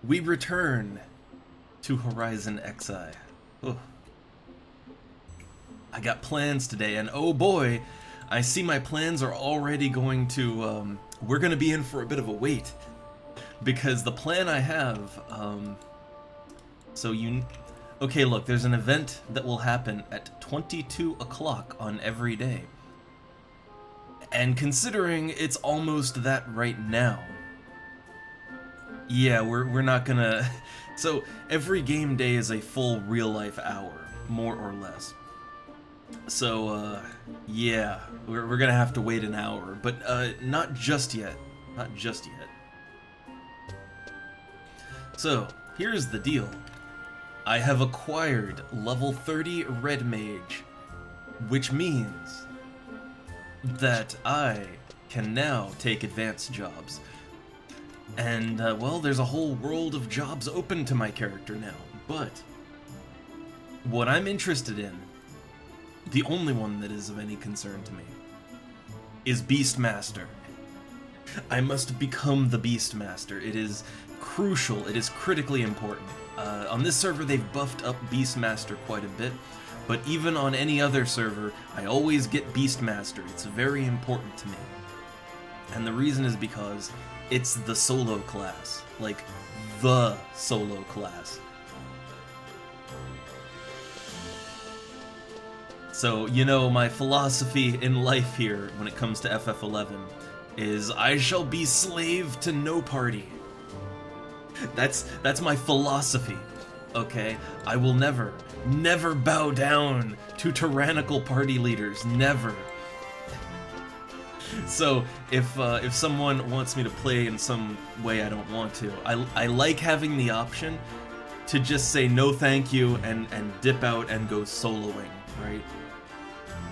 We return to HorizonXI. Oh, I got plans today, and oh boy, I see my plans are already going to, we're gonna be in for a bit of a wait. Because the plan I have, okay, look, there's an event that will happen at 22 o'clock on every day. And considering it's almost that right now, yeah, we're not gonna... So, every game day is a full real-life hour, more or less. So, yeah, we're gonna have to wait an hour, but, not just yet. Not just yet. So, here's the deal. I have acquired level 30 Red Mage, which means that I can now take advanced jobs. And, well, there's a whole world of jobs open to my character now, but what I'm interested in, the only one that is of any concern to me, is Beastmaster. I must become the Beastmaster. It is crucial, it is critically important. On this server, they've buffed up Beastmaster quite a bit, but even on any other server, I always get Beastmaster. It's very important to me. And the reason is because it's the solo class. Like, the solo class. So, you know, my philosophy in life here, when it comes to FF11, is I shall be slave to no party. That's my philosophy, okay? I will never bow down to tyrannical party leaders, never. So, if someone wants me to play in some way I don't want to, I like having the option to just say no thank you and dip out and go soloing, right?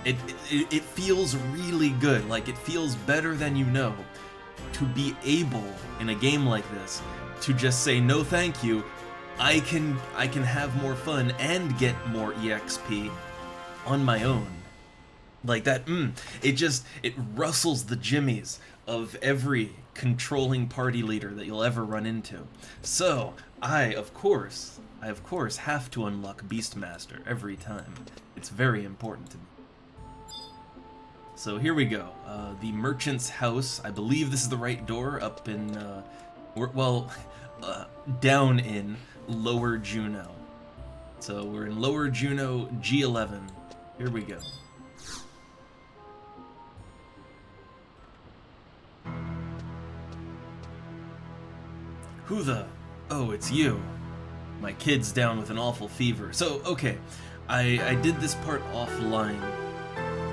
It feels really good, like it feels better than you know, to be able, in a game like this, to just say no thank you. I can have more fun and get more EXP on my own. Like that, it rustles the jimmies of every controlling party leader that you'll ever run into. So, I of course have to unlock Beastmaster every time. It's very important to me. So here we go. The merchant's house. I believe this is the right door, up in, down in Lower Juno. So we're in Lower Juno G11. Here we go. Who the? Oh, it's you. My kid's down with an awful fever. So, okay, I did this part offline.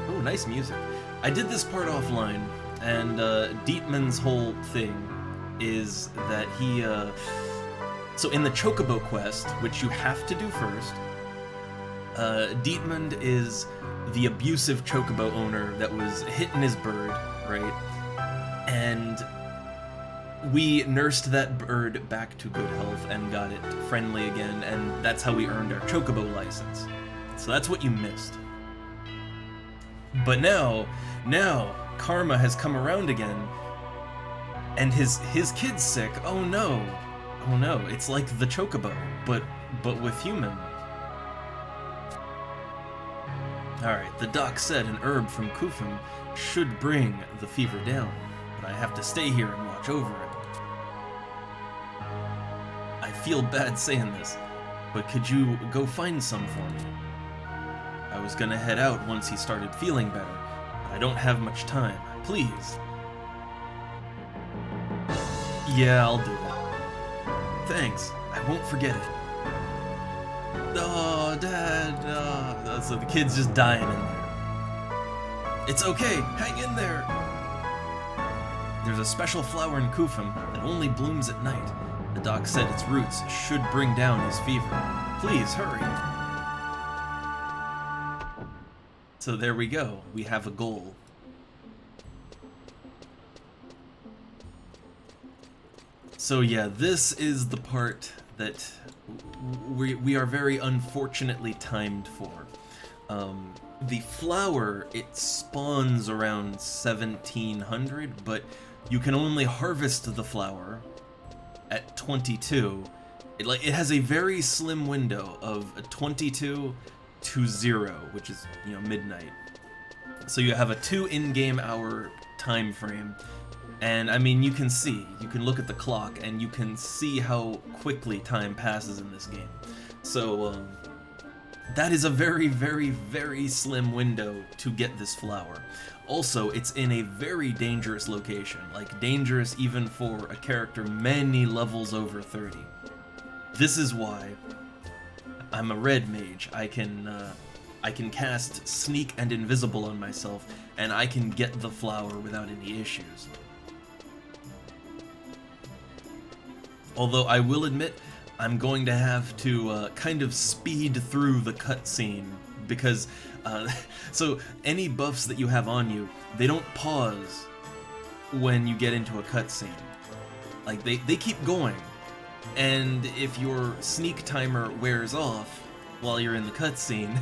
Oh, nice music. I did this part offline, and Dietmann's whole thing is that he, so in the Chocobo quest, which you have to do first, Dietmann is the abusive Chocobo owner that was hitting his bird, right? And we nursed that bird back to good health and got it friendly again, and that's how we earned our Chocobo license. So that's what you missed. But now Karma has come around again, and his kid's sick. Oh no, it's like the Chocobo, but with human. Alright, the doc said an herb from Kufum should bring the fever down, but I have to stay here and watch over it. I feel bad saying this, but could you go find some for me? I was gonna head out once he started feeling better, but I don't have much time. Please. Yeah, I'll do it. Thanks. I won't forget it. Oh, Dad. Oh. So the kid's just dying in there. It's okay. Hang in there. There's a special flower in Kufum that only blooms at night. The doc said its roots should bring down his fever. Please, hurry. So there we go. We have a goal. So yeah, this is the part that we are very unfortunately timed for. The flower, it spawns around 1700, but you can only harvest the flower at 22, it has a very slim window of 22 to 0, which is, you know, midnight. So you have a 2 in-game hour time frame, and I mean, you can look at the clock and you can see how quickly time passes in this game. So that is a very, very, very slim window to get this flower. Also, it's in a very dangerous location, like dangerous even for a character many levels over 30. This is why I'm a red mage. I can cast Sneak and Invisible on myself, and I can get the flower without any issues. Although I will admit, I'm going to have to kind of speed through the cutscene, because so any buffs that you have on you, they don't pause when you get into a cutscene. Like, they keep going. And if your sneak timer wears off while you're in the cutscene,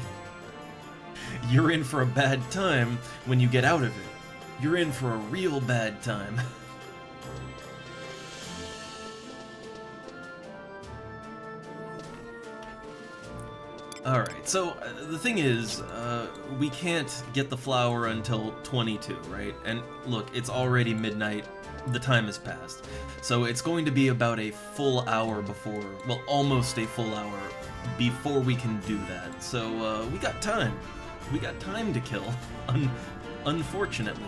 you're in for a bad time when you get out of it. You're in for a real bad time. Alright, so the thing is, we can't get the flower until 22, right? And look, it's already midnight, the time has passed. So it's going to be about a full hour before, well, almost a full hour before we can do that. So we got time. We got time to kill, unfortunately.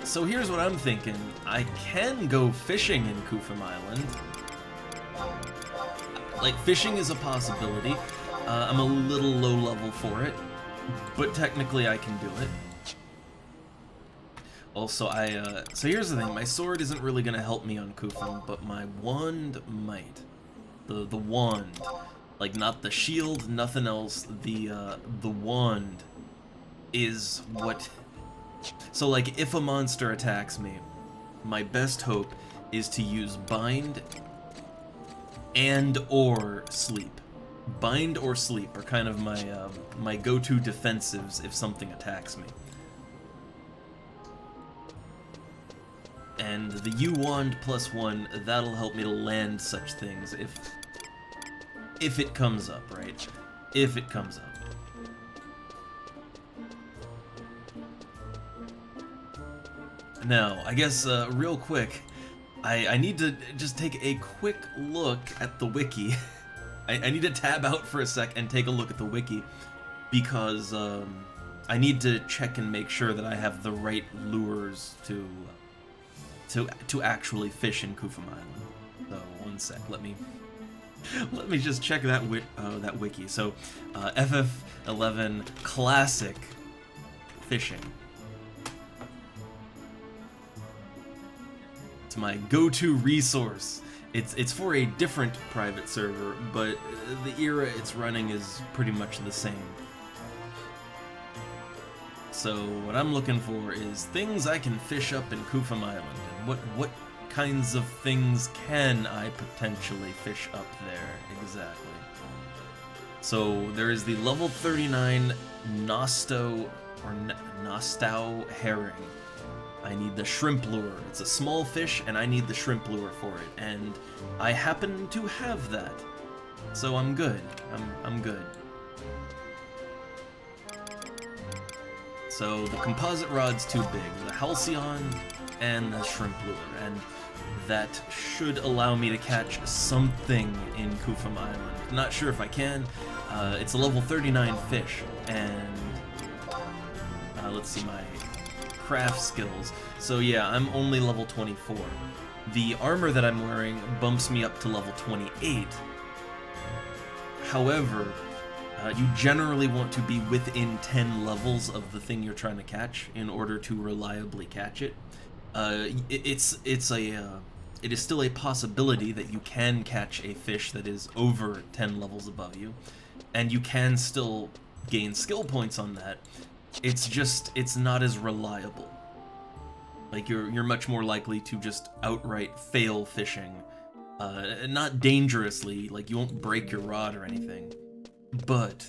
So here's what I'm thinking. I can go fishing in Kufum Island. Like, fishing is a possibility. I'm a little low level for it, but technically I can do it. Also, so here's the thing. My sword isn't really gonna help me on Kufum, but my wand might. The wand. Like, not the shield, nothing else. The wand is what... So, like, if a monster attacks me, my best hope is to use Bind and or Sleep. Bind or Sleep are kind of my my go-to defensives if something attacks me. And the U-Wand +1, that'll help me to land such things if it comes up, right? If it comes up. Now, I guess, real quick, I need to just take a quick look at the wiki. I need to tab out for a sec and take a look at the wiki, because I need to check and make sure that I have the right lures to actually fish in Kufum Island. So, one sec, let me just check that wiki. So, FF11 Classic Fishing. It's my go-to resource. It's for a different private server, but the era it's running is pretty much the same. So what I'm looking for is things I can fish up in Kufum Island, and what kinds of things can I potentially fish up there exactly. So there is the level 39 Nostow herring. I need the shrimp lure. It's a small fish, and I need the shrimp lure for it, and I happen to have that, so I'm good. I'm good. So the composite rod's too big, the halcyon and the shrimp lure, and that should allow me to catch something in Kufum Island. Not sure if I can. It's a level 39 fish, and let's see my craft skills. So yeah, I'm only level 24. The armor that I'm wearing bumps me up to level 28. However, you generally want to be within 10 levels of the thing you're trying to catch in order to reliably catch it. It is still a possibility that you can catch a fish that is over 10 levels above you, and you can still gain skill points on that. It's not as reliable. Like, you're much more likely to just outright fail fishing. Not dangerously, like you won't break your rod or anything, but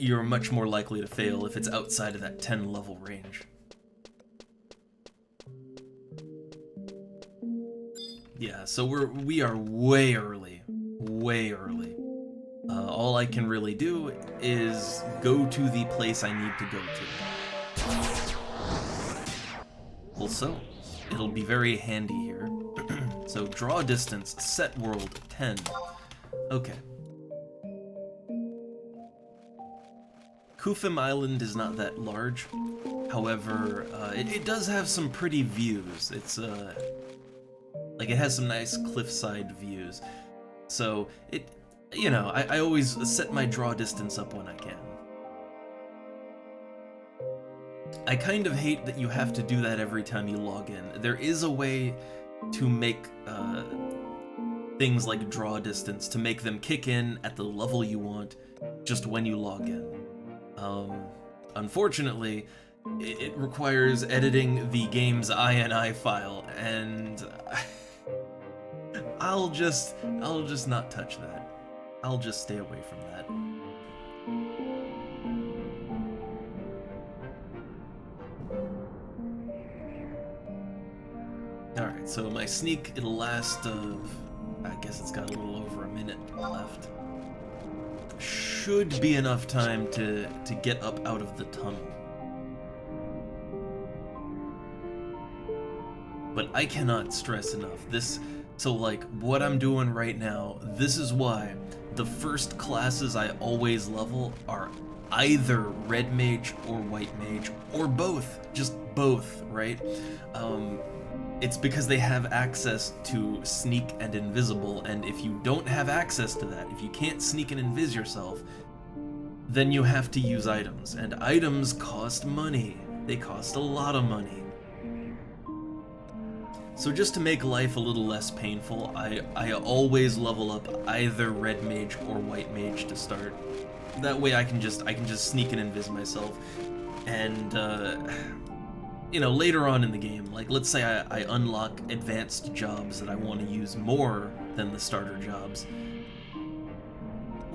you're much more likely to fail if it's outside of that 10 level range. Yeah, so we are way early. Way early. All I can really do is go to the place I need to go to. Also, it'll be very handy here. So draw distance, set world 10. Okay. Kufim Island is not that large. However, it does have some pretty views. It's like it has some nice cliffside views. So I always set my draw distance up when I can. I kind of hate that you have to do that every time you log in. There is a way to make things like draw distance, to make them kick in at the level you want just when you log in. Unfortunately, it requires editing the game's INI file, and I'll just not touch that. I'll just stay away from that. Alright, so my sneak, it'll last, I guess it's got a little over a minute left. Should be enough time to get up out of the tunnel. But I cannot stress enough, so like, what I'm doing right now, this is why the first classes I always level are either red mage or white mage, or both, just both, right? It's because they have access to sneak and invisible, and if you don't have access to that, if you can't sneak and invis yourself, then you have to use items, and items cost money. They cost a lot of money. So just to make life a little less painful, I always level up either red mage or white mage to start. That way I can just sneak and invis myself, and later on in the game, like let's say I unlock advanced jobs that I want to use more than the starter jobs.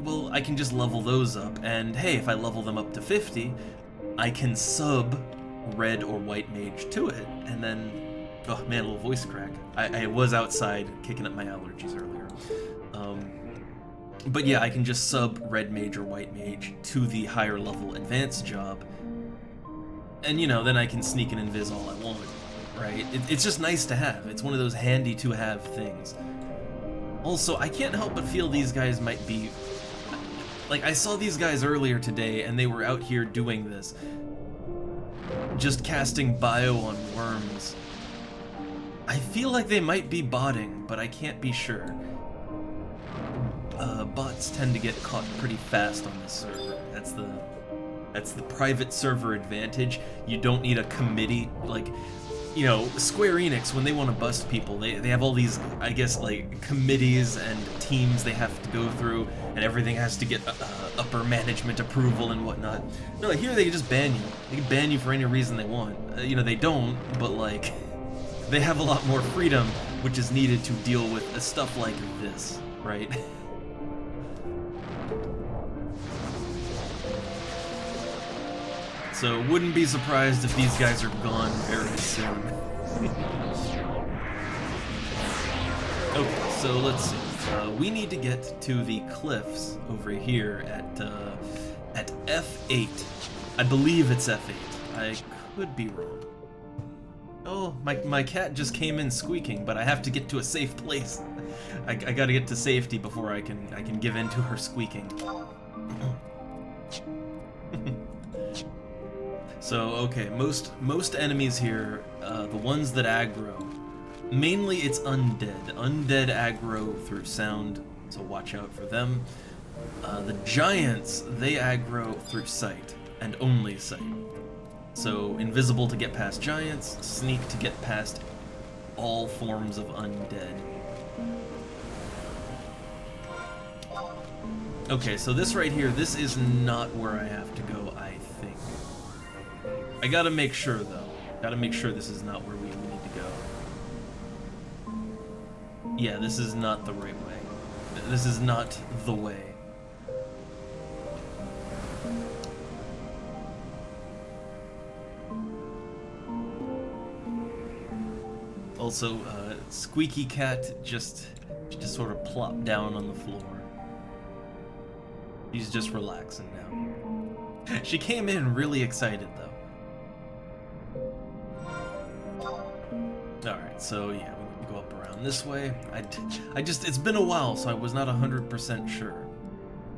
Well, I can just level those up, and hey, if I level them up to 50, I can sub red or white mage to it, and then, oh man, a little voice crack. I was outside kicking up my allergies earlier. But yeah, I can just sub red mage or white mage to the higher level advanced job, and then I can sneak and invis all I want, right? It's just nice to have. It's one of those handy to have things. Also, I can't help but feel these guys might be, like, I saw these guys earlier today and they were out here doing this, just casting bio on worms. I feel like they might be botting, but I can't be sure. Bots tend to get caught pretty fast on this server. That's the private server advantage. You don't need a committee, like, Square Enix, when they want to bust people, they have all these, I guess, like, committees and teams they have to go through, and everything has to get upper management approval and whatnot. No, here they just ban you. They can ban you for any reason they want. They don't, but, like, they have a lot more freedom, which is needed to deal with stuff like this, right? So wouldn't be surprised if these guys are gone very soon. Okay, so let's see. We need to get to the cliffs over here at F8. I believe it's F8. I could be wrong. Oh, my cat just came in squeaking, but I have to get to a safe place. I gotta get to safety before I can give in to her squeaking. So, okay, most enemies here, the ones that aggro, mainly it's undead. Undead aggro through sound, so watch out for them. The giants, they aggro through sight, and only sight. So, invisible to get past giants, sneak to get past all forms of undead. Okay, so this right here, this is not where I have to go, I think. I gotta make sure, though. Gotta make sure this is not where we need to go. Yeah, this is not the right way. This is not the way. Also, Squeaky Cat just sort of plopped down on the floor. She's just relaxing now. She came in really excited, though. Alright, so yeah, we can go up around this way. It's been a while, so I was not 100% sure.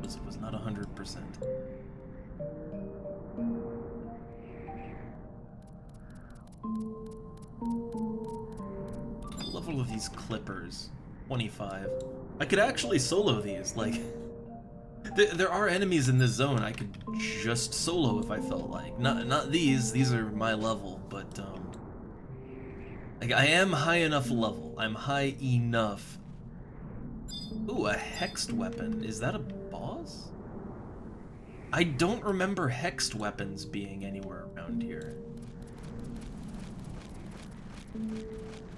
Was not 100%. Level of these clippers, 25. I could actually solo these, like... There are enemies in this zone I could just solo if I felt like. Not these are my level, but like I am high enough level. I'm high enough. Ooh, a hexed weapon. Is that a boss? I don't remember hexed weapons being anywhere around here.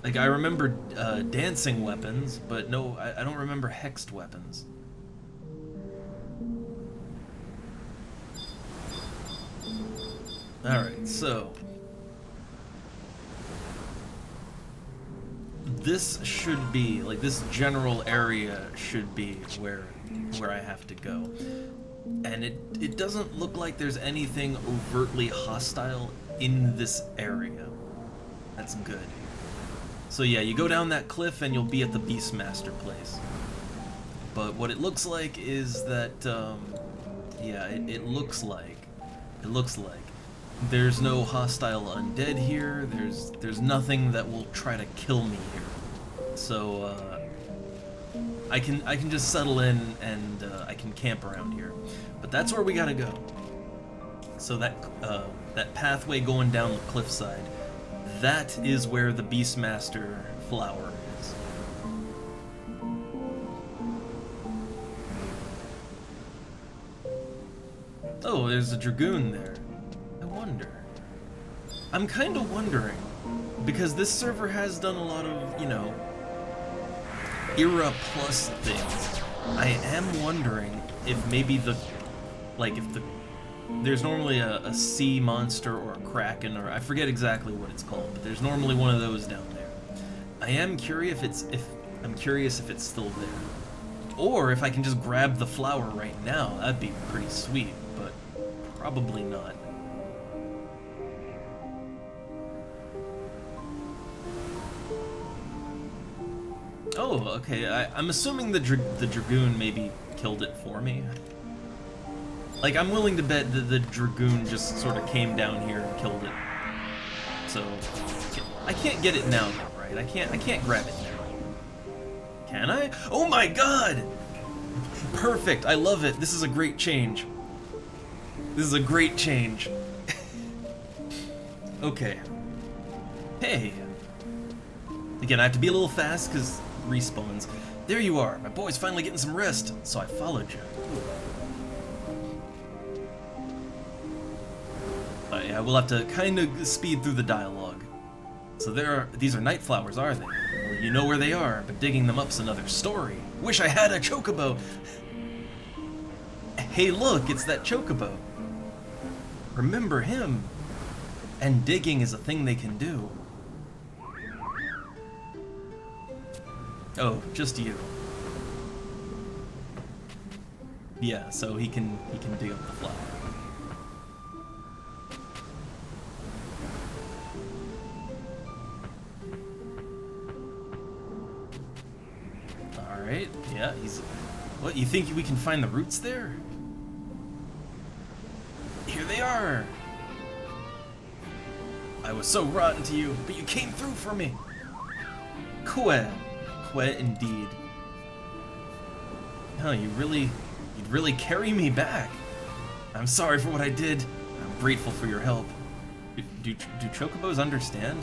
Like I remember dancing weapons, but no, I don't remember hexed weapons. Alright, so this should be, like, this general area should be where I have to go. And it doesn't look like there's anything overtly hostile in this area. That's good. So yeah, you go down that cliff and you'll be at the Beastmaster place. But what it looks like is that, yeah, it looks like there's no hostile undead here. There's nothing that will try to kill me here. So I can just settle in and I can camp around here. But that's where we gotta go. So that pathway going down the cliffside, that is where the Beastmaster flower is. Oh, there's a Dragoon there. I'm kind of wondering, because this server has done a lot of, you know, era plus things. I am wondering if maybe there's normally a sea monster or a kraken, or I forget exactly what it's called, but there's normally one of those down there. I am curious if it's still there, or if I can just grab the flower right now. That'd be pretty sweet, but probably not. Oh, okay. I'm assuming the Dragoon maybe killed it for me. Like, I'm willing to bet that the Dragoon just sort of came down here and killed it. So, I can't get it now, though, right? I can't grab it now. Can I? Oh my god! Perfect, I love it. This is a great change. This is a great change. Okay. Hey. Again, I have to be a little fast, because respawns. There you are. My boy's finally getting some rest, so I followed you. Yeah, we'll have to kind of speed through the dialogue. So these are night flowers, are they? Well, you know where they are, but digging them up's another story. Wish I had a chocobo. Hey, look, it's that chocobo. Remember him. And digging is a thing they can do. Oh, just you. Yeah, so he can dig up the flower. Alright, yeah, what, you think we can find the roots there? Here they are! I was so rotten to you, but you came through for me! Quet indeed. Oh, you'd really carry me back. I'm sorry for what I did. I'm grateful for your help. Do chocobos understand?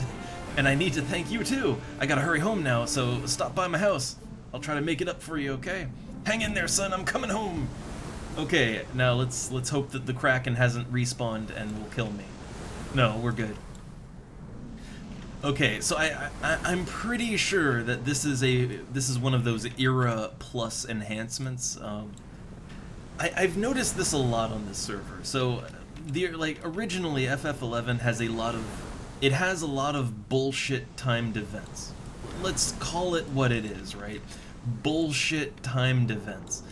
And I need to thank you too. I gotta hurry home now, so stop by my house. I'll try to make it up for you, okay? Hang in there, son, I'm coming home. Okay, now let's hope that the Kraken hasn't respawned and will kill me. No, we're good. Okay, so I'm pretty sure that this is one of those era plus enhancements. I've noticed this a lot on this server. So originally FF11 has a lot of it has a lot of bullshit timed events. Let's call it what it is, right? Bullshit timed events.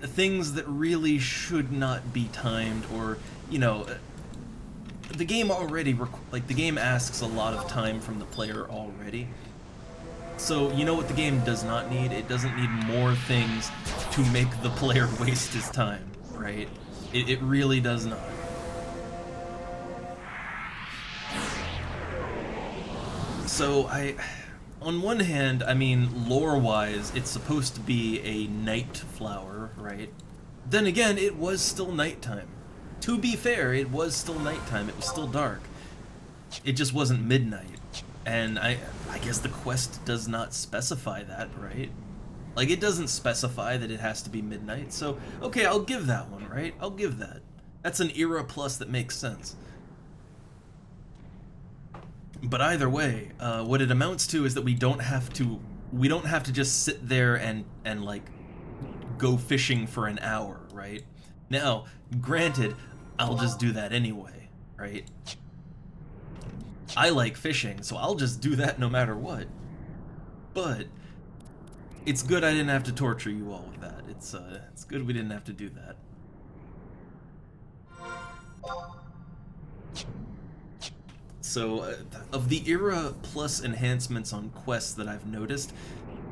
Things that really should not be timed, or, you know, the game already, the game asks a lot of time from the player already. So, you know what the game does not need? It doesn't need more things to make the player waste his time, right? It really does not. So, on one hand, I mean, lore-wise, it's supposed to be a night flower, right? Then again, it was still nighttime. To be fair, it was still nighttime, it was still dark. It just wasn't midnight. And I guess the quest does not specify that, right? Like, it doesn't specify that it has to be midnight, so, okay, I'll give that one, right? I'll give that. That's an era plus that makes sense. But either way, what it amounts to is that we don't have to just sit there and like, go fishing for an hour, right? Now, granted, I'll just do that anyway, right? I like fishing, so I'll just do that no matter what. But it's good I didn't have to torture you all with that. It's good we didn't have to do that. So, of the era plus enhancements on quests that I've noticed,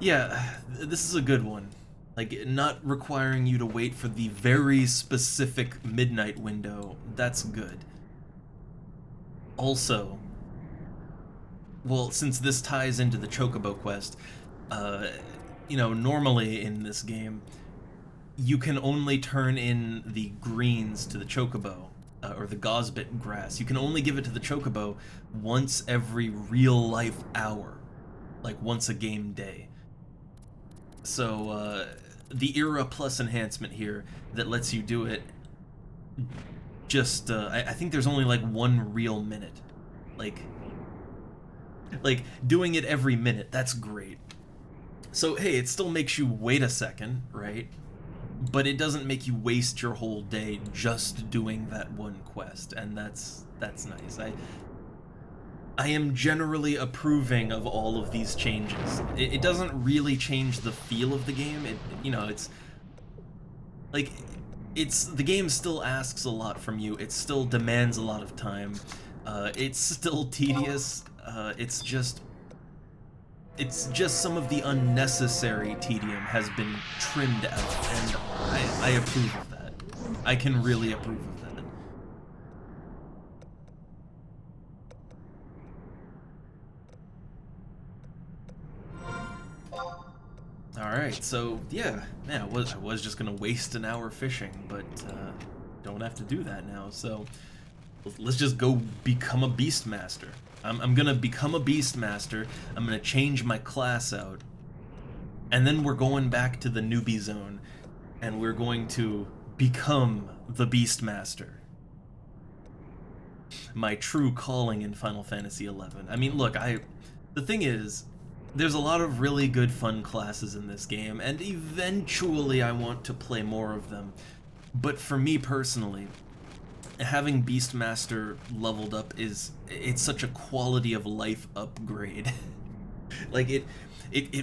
yeah, this is a good one. Like, not requiring you to wait for the very specific midnight window, that's good. Also, well, since this ties into the Chocobo quest, you know, normally in this game, you can only turn in the greens to the Chocobo, or the Gosbit grass. You can only give it to the Chocobo once every real-life hour, like once a game day. So, the Era Plus enhancement here that lets you do it, just, I think there's only like 1 real minute. Like, doing it every minute, that's great. So, hey, it still makes you wait a second, right? But it doesn't make you waste your whole day just doing that one quest, and that's nice. I am generally approving of all of these changes. It doesn't really change the feel of the game. You know, it's like, the game still asks a lot from you. It still demands a lot of time. It's still tedious. It's just some of the unnecessary tedium has been trimmed out, and I approve of that. I can really approve of that. Alright, so yeah, I was just gonna waste an hour fishing, but don't have to do that now, so let's just go become a Beastmaster. I'm gonna become a Beastmaster, I'm gonna change my class out, and then we're going back to the newbie zone, and we're going to become the Beastmaster. My true calling in Final Fantasy XI. I mean, look, the thing is, there's a lot of really good fun classes in this game, and eventually I want to play more of them. But for me personally, having Beastmaster leveled up it's such a quality of life upgrade. Like, it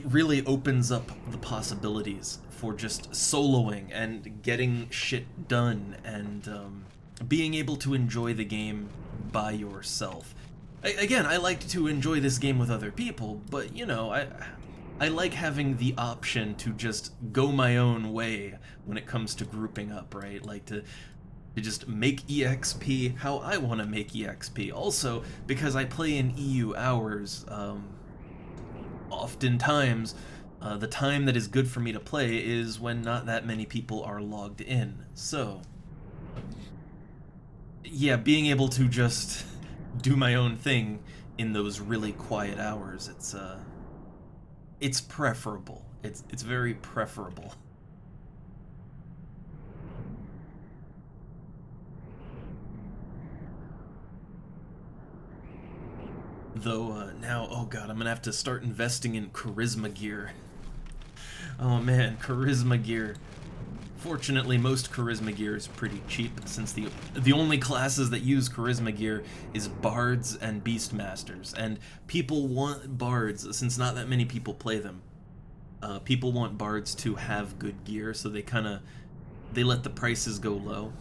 really opens up the possibilities for just soloing and getting shit done, and being able to enjoy the game by yourself. Again, I like to enjoy this game with other people, but, you know, I like having the option to just go my own way when it comes to grouping up, right? Like, to just make EXP how I want to make EXP. Also, because I play in EU hours, oftentimes, the time that is good for me to play is when not that many people are logged in. So, yeah, being able to just do my own thing in those really quiet hours, it's preferable. It's very preferable. Though, now, oh god, I'm gonna have to start investing in charisma gear. Oh man, charisma gear. Fortunately, most charisma gear is pretty cheap, since the only classes that use charisma gear is bards and beastmasters, and people want bards since not that many people play them. People want bards to have good gear, so they let the prices go low.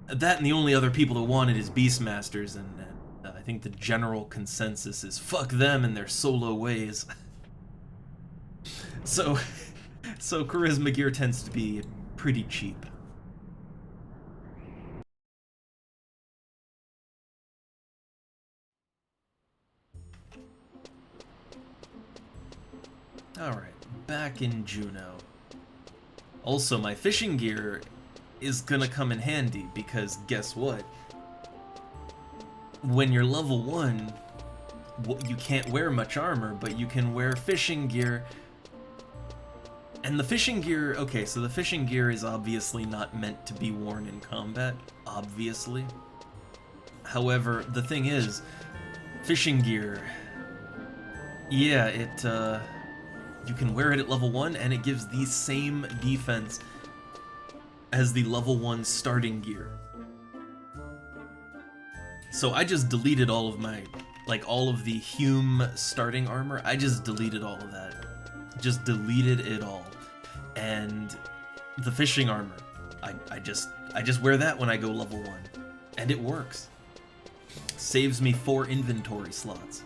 That and the only other people that want it is beastmasters, and I think the general consensus is fuck them and their solo ways. So charisma gear tends to be pretty cheap. Alright, back in Juneau. Also, my fishing gear is gonna come in handy, because guess what? When you're level 1, you can't wear much armor, but you can wear fishing gear. And the fishing gear, okay, so the fishing gear is obviously not meant to be worn in combat, obviously. However, the thing is, fishing gear, yeah, you can wear it at level 1, and it gives the same defense as the level 1 starting gear. So I just deleted all of my, all of the Hume starting armor, I just deleted all of that. Just deleted it all. And the fishing armor, I just wear that when I go level 1. And it works. Saves me 4 inventory slots.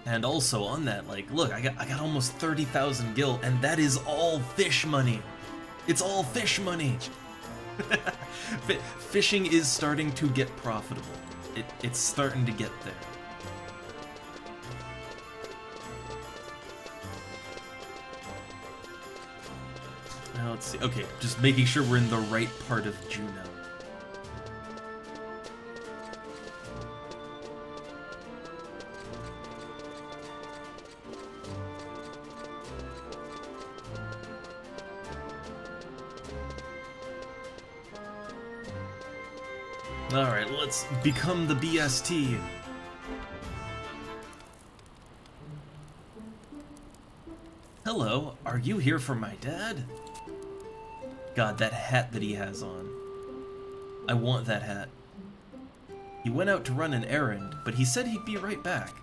And also on that, look, I got almost 30,000 gil, and that is all fish money. It's all fish money. Fishing is starting to get profitable. It's starting to get there. Now let's see. Okay, just making sure we're in the right part of Juneau. Alright, let's become the BST. Hello, are you here for my dad? God, that hat that he has on. I want that hat. He went out to run an errand, but he said he'd be right back.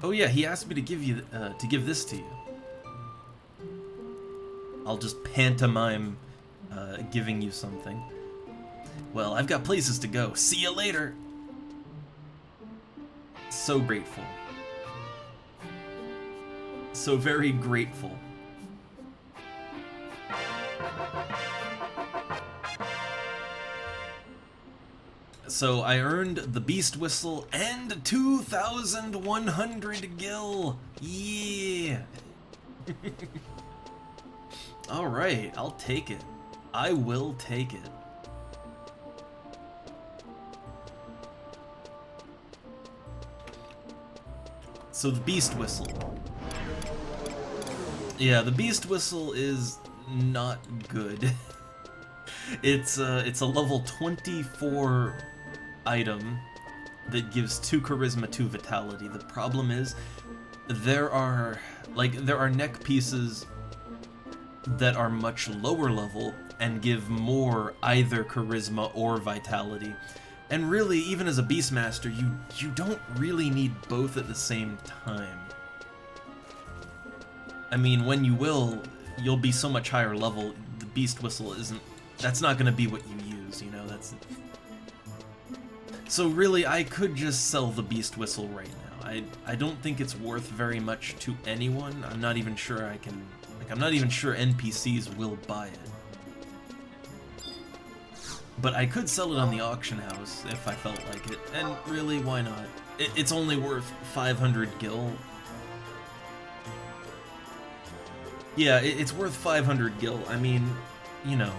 Oh yeah, he asked me to give this to you. I'll just pantomime giving you something. Well, I've got places to go. See you later! So grateful. So very grateful. So I earned the Beast Whistle and 2,100 gil! Yeah! Alright, I'll take it. I will take it. So the Beast Whistle. Yeah, the Beast Whistle is not good. It's a level 24 item that gives 2 charisma, 2 vitality. The problem is there are neck pieces that are much lower level and give more either charisma or vitality. And really, even as a Beastmaster, you don't really need both at the same time. I mean, when you will, you'll be so much higher level, the Beast Whistle that's not gonna be what you use, you know, So really, I could just sell the Beast Whistle right now. I don't think it's worth very much to anyone. I'm not even sure I'm not even sure NPCs will buy it. But I could sell it on the auction house if I felt like it, and really, why not? It's only worth 500 gil. Yeah, it's worth 500 gil. I mean, you know.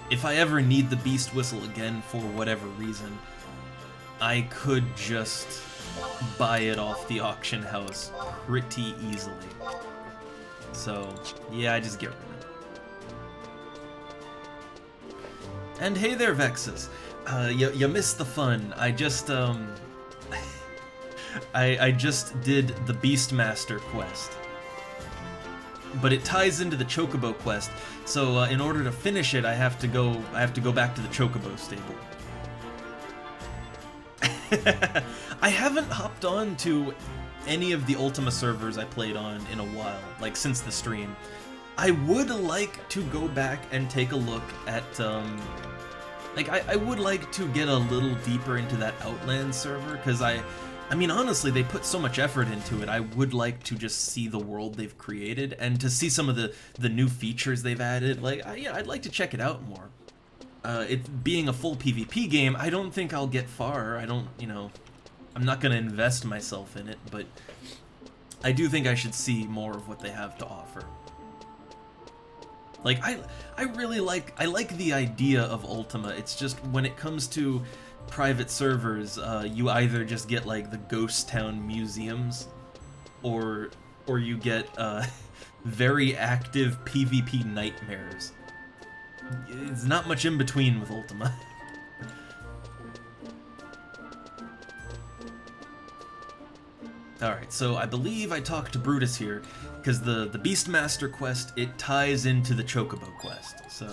If I ever need the Beast Whistle again for whatever reason, I could just buy it off the auction house pretty easily. So, yeah, I just get rid of it. And hey there, Vexus. You missed the fun. I just I just did the Beastmaster quest, but it ties into the Chocobo quest. So in order to finish it, I have to go back to the Chocobo stable. I haven't hopped on to any of the Ultima servers I played on in a while, like since the stream. I would like to go back and take a look at, like, I would like to get a little deeper into that Outland server, because I mean, honestly, they put so much effort into it. I would like to just see the world they've created, and to see some of the new features they've added. Like, yeah, I'd like to check it out more. It being a full PvP game, I don't think I'll get far. I don't, you know, I'm not gonna invest myself in it, but I do think I should see more of what they have to offer. Like, I really like the idea of Ultima. It's just when it comes to private servers, you either just get like the ghost town museums, or you get very active PvP nightmares. It's not much in between with Ultima. Alright, so I believe I talked to Brutus here, because the Beastmaster quest, it ties into the Chocobo quest, so...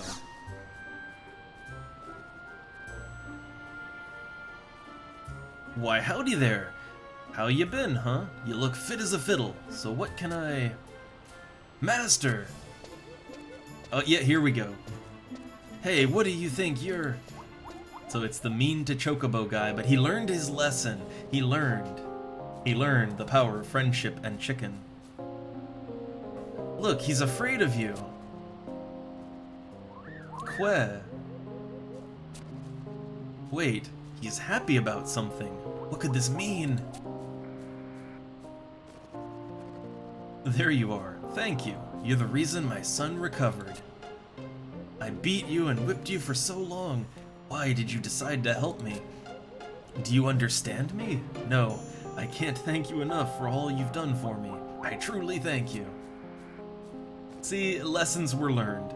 Why, howdy there! How you been, huh? You look fit as a fiddle, so what can I... Master! Oh, yeah, here we go. Hey, what do you think you're... So it's the mean to Chocobo guy, but he learned his lesson. He learned the power of friendship and chicken. Look, he's afraid of you. Que. Wait, he's happy about something. What could this mean? There you are. Thank you. You're the reason my son recovered. I beat you and whipped you for so long. Why did you decide to help me? Do you understand me? No, I can't thank you enough for all you've done for me. I truly thank you. See, lessons were learned.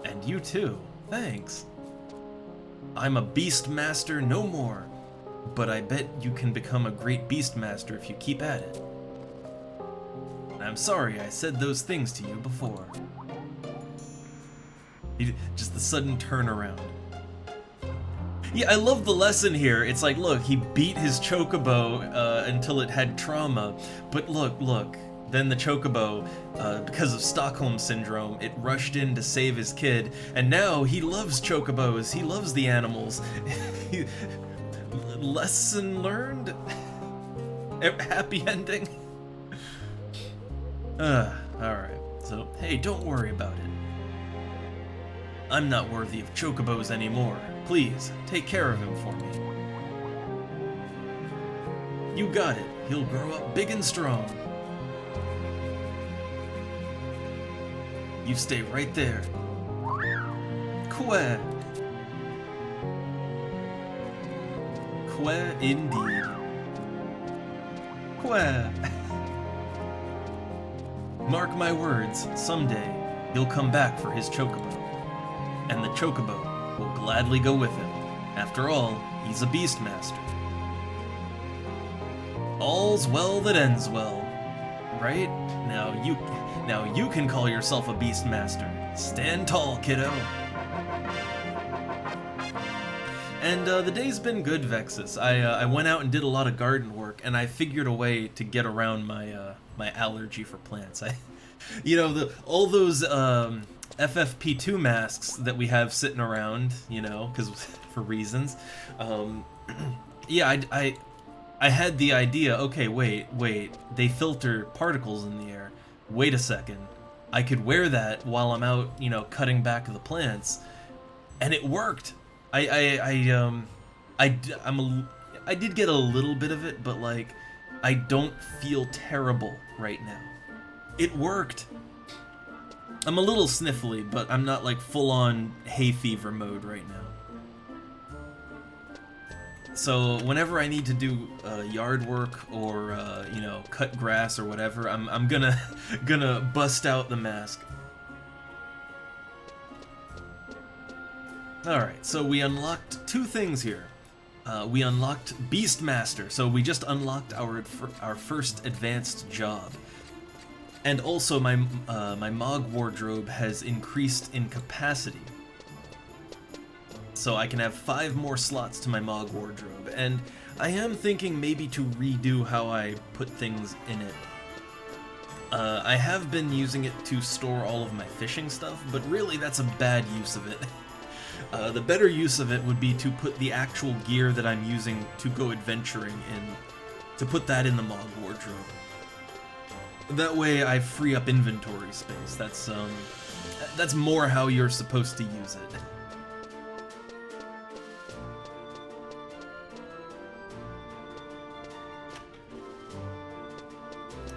And you too. Thanks. I'm a Beastmaster no more, but I bet you can become a great Beastmaster if you keep at it. I'm sorry I said those things to you before. Just the sudden turnaround. Yeah, I love the lesson here. It's like, look, he beat his Chocobo until it had trauma, but look, then the Chocobo, because of Stockholm Syndrome, it rushed in to save his kid, and now he loves Chocobos, he loves the animals. Lesson learned? Happy ending? Alright, so, hey, don't worry about it. I'm not worthy of Chocobos anymore. Please, take care of him for me. You got it. He'll grow up big and strong. You stay right there. Que. Que indeed. Que. Mark my words, someday he'll come back for his Chocobo. And the Chocobo will gladly go with him. After all, he's a Beastmaster. All's well that ends well, right? Now you can call yourself a Beastmaster. Stand tall, kiddo. And the day's been good, Vexus. I went out and did a lot of garden work, and I figured a way to get around my my allergy for plants. You know, all those FFP2 masks that we have sitting around, you know, because for reasons. Yeah, I had the idea, okay, wait, they filter particles in the air. Wait a second. I could wear that while I'm out, you know, cutting back the plants, and it worked. I did get a little bit of it, but like, I don't feel terrible right now. It worked. I'm a little sniffly, but I'm not like full-on hay fever mode right now. So whenever I need to do yard work or you know, cut grass or whatever, I'm gonna bust out the mask. Alright, so we unlocked 2 things here. We unlocked Beastmaster, so we just unlocked our first advanced job. And also my Mog wardrobe has increased in capacity. So I can have 5 more slots to my Mog wardrobe, and I am thinking maybe to redo how I put things in it. I have been using it to store all of my fishing stuff, but really that's a bad use of it. The better use of it would be to put the actual gear that I'm using to go adventuring in, to put that in the Mog wardrobe. That way I free up inventory space. That's more how you're supposed to use it.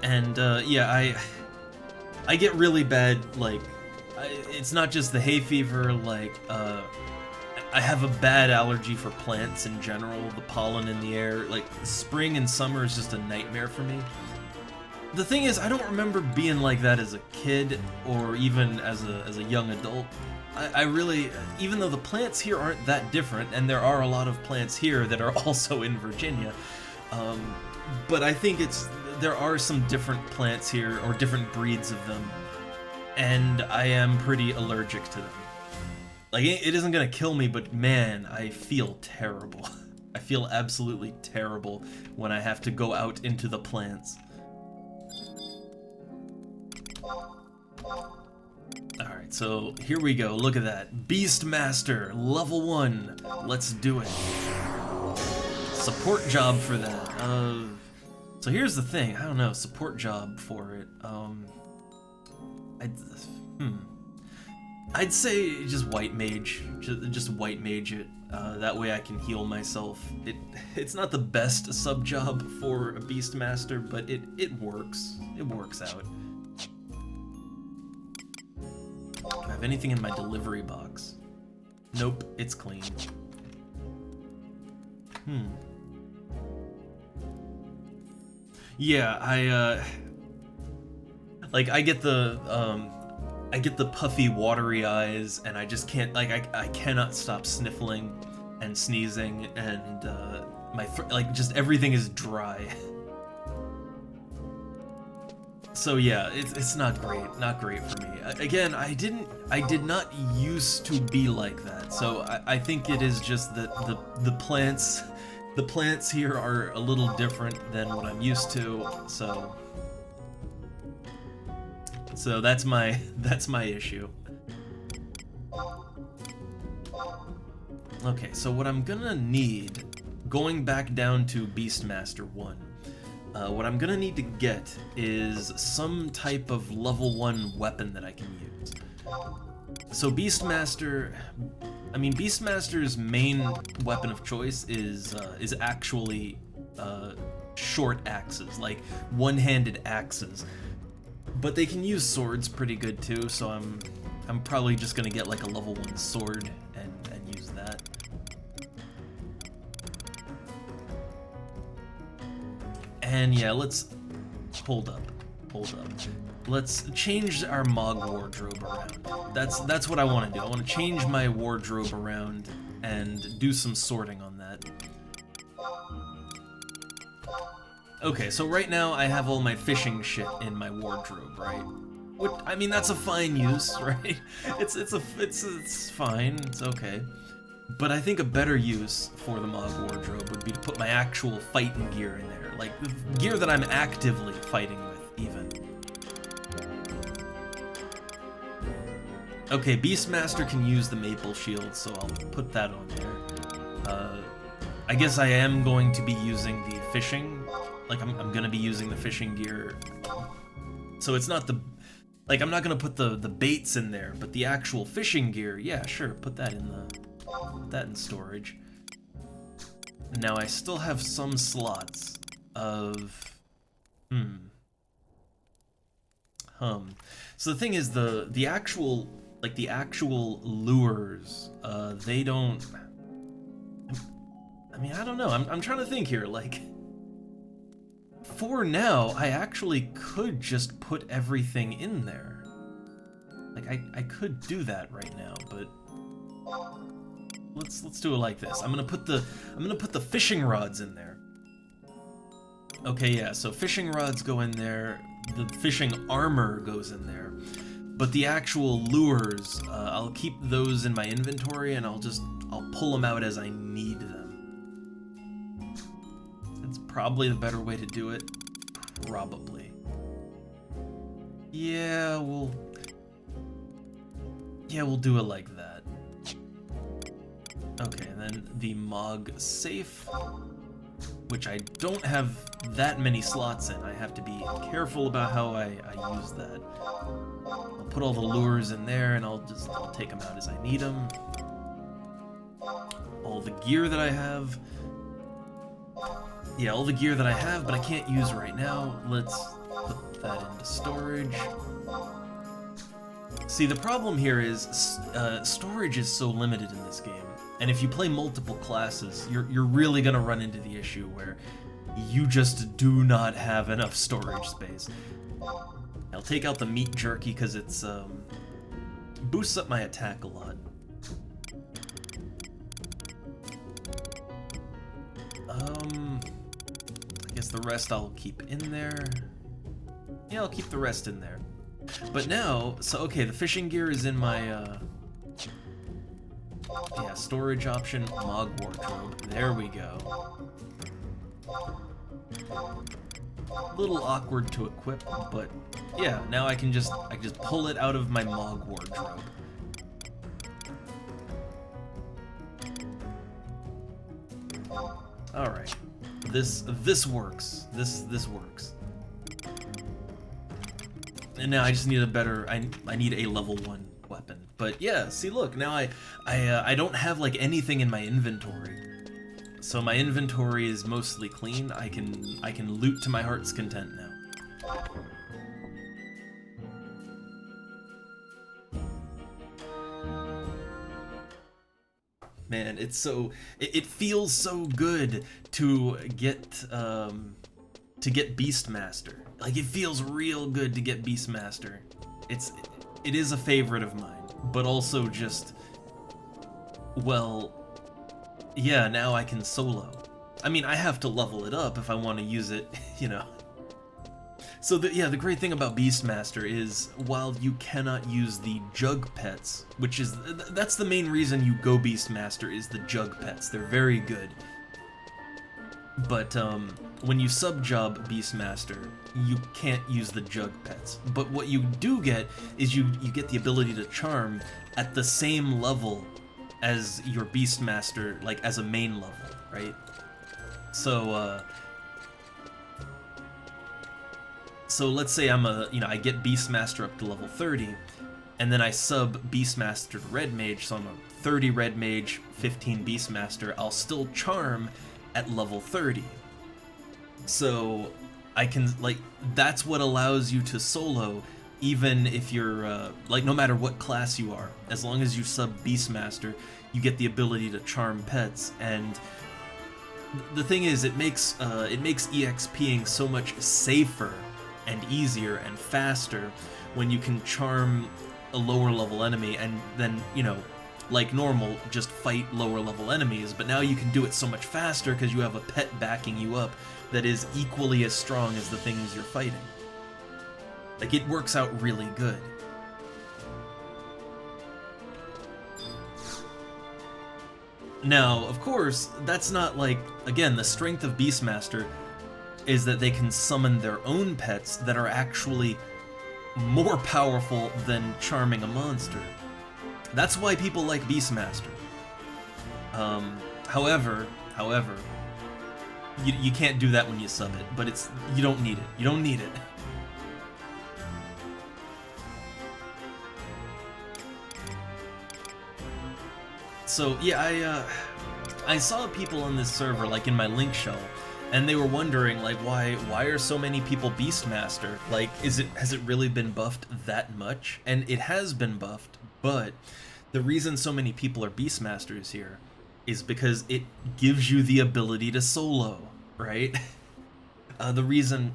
And yeah, I get really bad, like, it's not just the hay fever, like, I have a bad allergy for plants in general, the pollen in the air. Like, spring and summer is just a nightmare for me. The thing is, I don't remember being like that as a kid, or even as a young adult. I really, even though the plants here aren't that different, and there are a lot of plants here that are also in Virginia, but I think there are some different plants here, or different breeds of them, and I am pretty allergic to them. Like, it isn't gonna kill me, but man, I feel terrible. I feel absolutely terrible when I have to go out into the plants. Alright, so here we go, look at that. Beastmaster, level 1. Let's do it. Support job for that. So here's the thing, I don't know, support job for it. I'd say just white mage, just white mage it. That way I can heal myself. It's not the best sub job for a Beastmaster, but it works. It works out. Do I have anything in my delivery box? Nope, it's clean. Yeah, I get the puffy, watery eyes, and I just can't, like, I cannot stop sniffling and sneezing, and like, just everything is dry. So yeah, it's not great for me. Again, I did not used to be like that, so I think it is just that the plants here are a little different than what I'm used to, so that's my issue. Okay, so what I'm gonna need, going back down to Beastmaster 1, what I'm gonna need to get is some type of level 1 weapon that I can use. So Beastmaster's main weapon of choice is actually short axes, like one-handed axes. But they can use swords pretty good too, so I'm probably just gonna get like a level 1 sword and use that. And yeah, let's hold up. Let's change our Mog wardrobe around. That's what I want to do. I want to change my wardrobe around and do some sorting on that. Okay, so right now I have all my fishing shit in my wardrobe, right? Which, I mean, that's a fine use, right? It's fine, it's okay. But I think a better use for the Mog wardrobe would be to put my actual fighting gear in there, like the gear that I'm actively fighting with, even. Okay, Beastmaster can use the maple shield, so I'll put that on there. I guess I am going to be using the fishing. Like, I'm gonna be using the fishing gear. So it's not the... Like, I'm not gonna put the baits in there, but the actual fishing gear, yeah, sure, put that in storage. Now I still have some slots of... So the thing is, the actual lures, they don't... I mean, I don't know, I'm trying to think here, like... For now, I actually could just put everything in there. Like, I could do that right now, but... let's do it like this. I'm gonna put the fishing rods in there. Okay, yeah, so fishing rods go in there, the fishing armor goes in there, but the actual lures, I'll keep those in my inventory and I'll pull them out as I need them. That's probably the better way to do it. Probably. Yeah, we'll do it like that. Okay, and then the Mog safe, which I don't have that many slots in. I have to be careful about how I use that. I'll put all the lures in there and I'll take them out as I need them. All the gear that I have. Yeah, all the gear that I have, but I can't use right now. Let's put that into storage. See, the problem here is storage is so limited in this game. And if you play multiple classes, you're really gonna run into the issue where you just do not have enough storage space. I'll take out the meat jerky because it's boosts up my attack a lot. I guess the rest I'll keep in there. Yeah, I'll keep the rest in there. But now, so okay, the fishing gear is in my yeah, storage option, Mog wardrobe. There we go. A little awkward to equip, but yeah, now I can just pull it out of my Mog wardrobe. All right, this works. This works. And now I just need a better. I need a level 1 weapon. But yeah, see, look, now I don't have like anything in my inventory, so my inventory is mostly clean. I can loot to my heart's content now. Man, it's so it feels so good to get Beastmaster. Like, it feels real good to get Beastmaster. It is a favorite of mine, but also just, well, yeah, now I can solo. I mean, I have to level it up if I want to use it, you know. So the great thing about Beastmaster is, while you cannot use the Jug Pets, which is, that's the main reason you go Beastmaster, is the Jug Pets. They're very good. But when you sub-job Beastmaster, you can't use the Jug Pets. But what you do get is you get the ability to charm at the same level as your Beastmaster, like as a main level, right? So so let's say I get Beastmaster up to level 30, and then I sub Beastmaster to Red Mage, so I'm a 30 Red Mage, 15 Beastmaster. I'll still charm at level 30. So I can, like, that's what allows you to solo, even if you're, like, no matter what class you are. As long as you sub Beastmaster, you get the ability to charm pets, and the thing is, it makes EXPing so much safer and easier and faster when you can charm a lower level enemy and then, you know, like normal, just fight lower level enemies, but now you can do it so much faster because you have a pet backing you up that is equally as strong as the things you're fighting. Like, it works out really good. Now, of course, that's not like, again, the strength of Beastmaster is that they can summon their own pets that are actually more powerful than charming a monster. That's why people like Beastmaster. However, you can't do that when you sub it, but you don't need it. You don't need it. So yeah, I saw people on this server, like in my link shell, and they were wondering, like, why are so many people Beastmaster? Like, has it really been buffed that much? And it has been buffed, but the reason so many people are Beastmasters here is because it gives you the ability to solo, right? The reason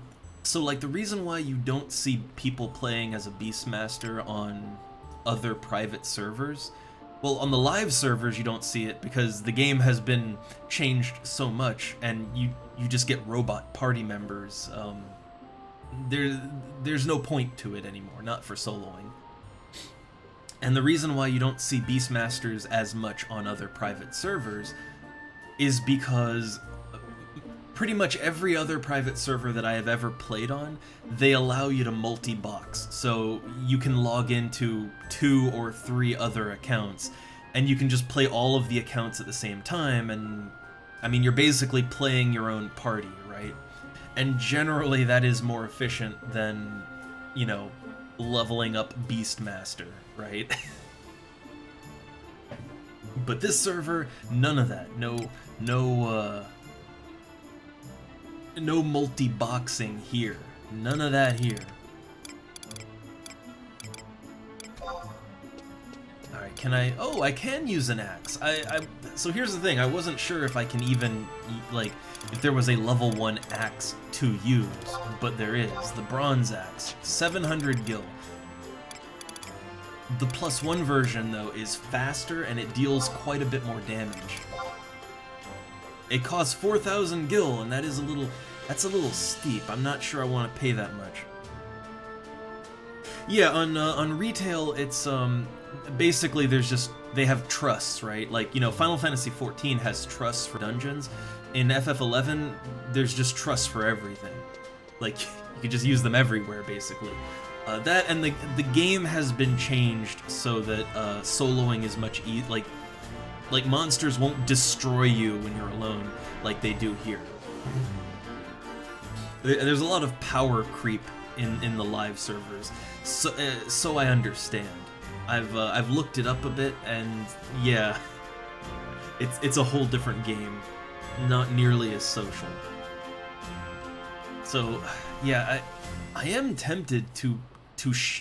why you don't see people playing as a Beastmaster on other private servers Well, on the live servers you don't see it because the game has been changed so much, and you just get robot party members. There's no point to it anymore, not for soloing. And the reason why you don't see Beastmasters as much on other private servers is because pretty much every other private server that I have ever played on, they allow you to multi-box. So you can log into 2 or 3 other accounts, and you can just play all of the accounts at the same time, and I mean, you're basically playing your own party, right? And generally that is more efficient than, you know, leveling up Beastmaster, right? But this server, none of that. No multi-boxing here. None of that here. Alright, can I... Oh, I can use an axe. So here's the thing, I wasn't sure if I can even, like, if there was a level 1 axe to use, but there is. The bronze axe, 700 gil. The +1 version, though, is faster and it deals quite a bit more damage. It costs 4,000 gil, and that's a little steep. I'm not sure I want to pay that much. Yeah, on retail, it's basically they have trusts, right? Like, you know, Final Fantasy XIV has trusts for dungeons. In FF11, there's just trusts for everything. Like, you can just use them everywhere, basically. That and the game has been changed so that soloing is much like monsters won't destroy you when you're alone like they do here. There's a lot of power creep in the live servers, so I understand. I've looked it up a bit, and yeah, it's a whole different game, not nearly as social. So yeah, I am tempted to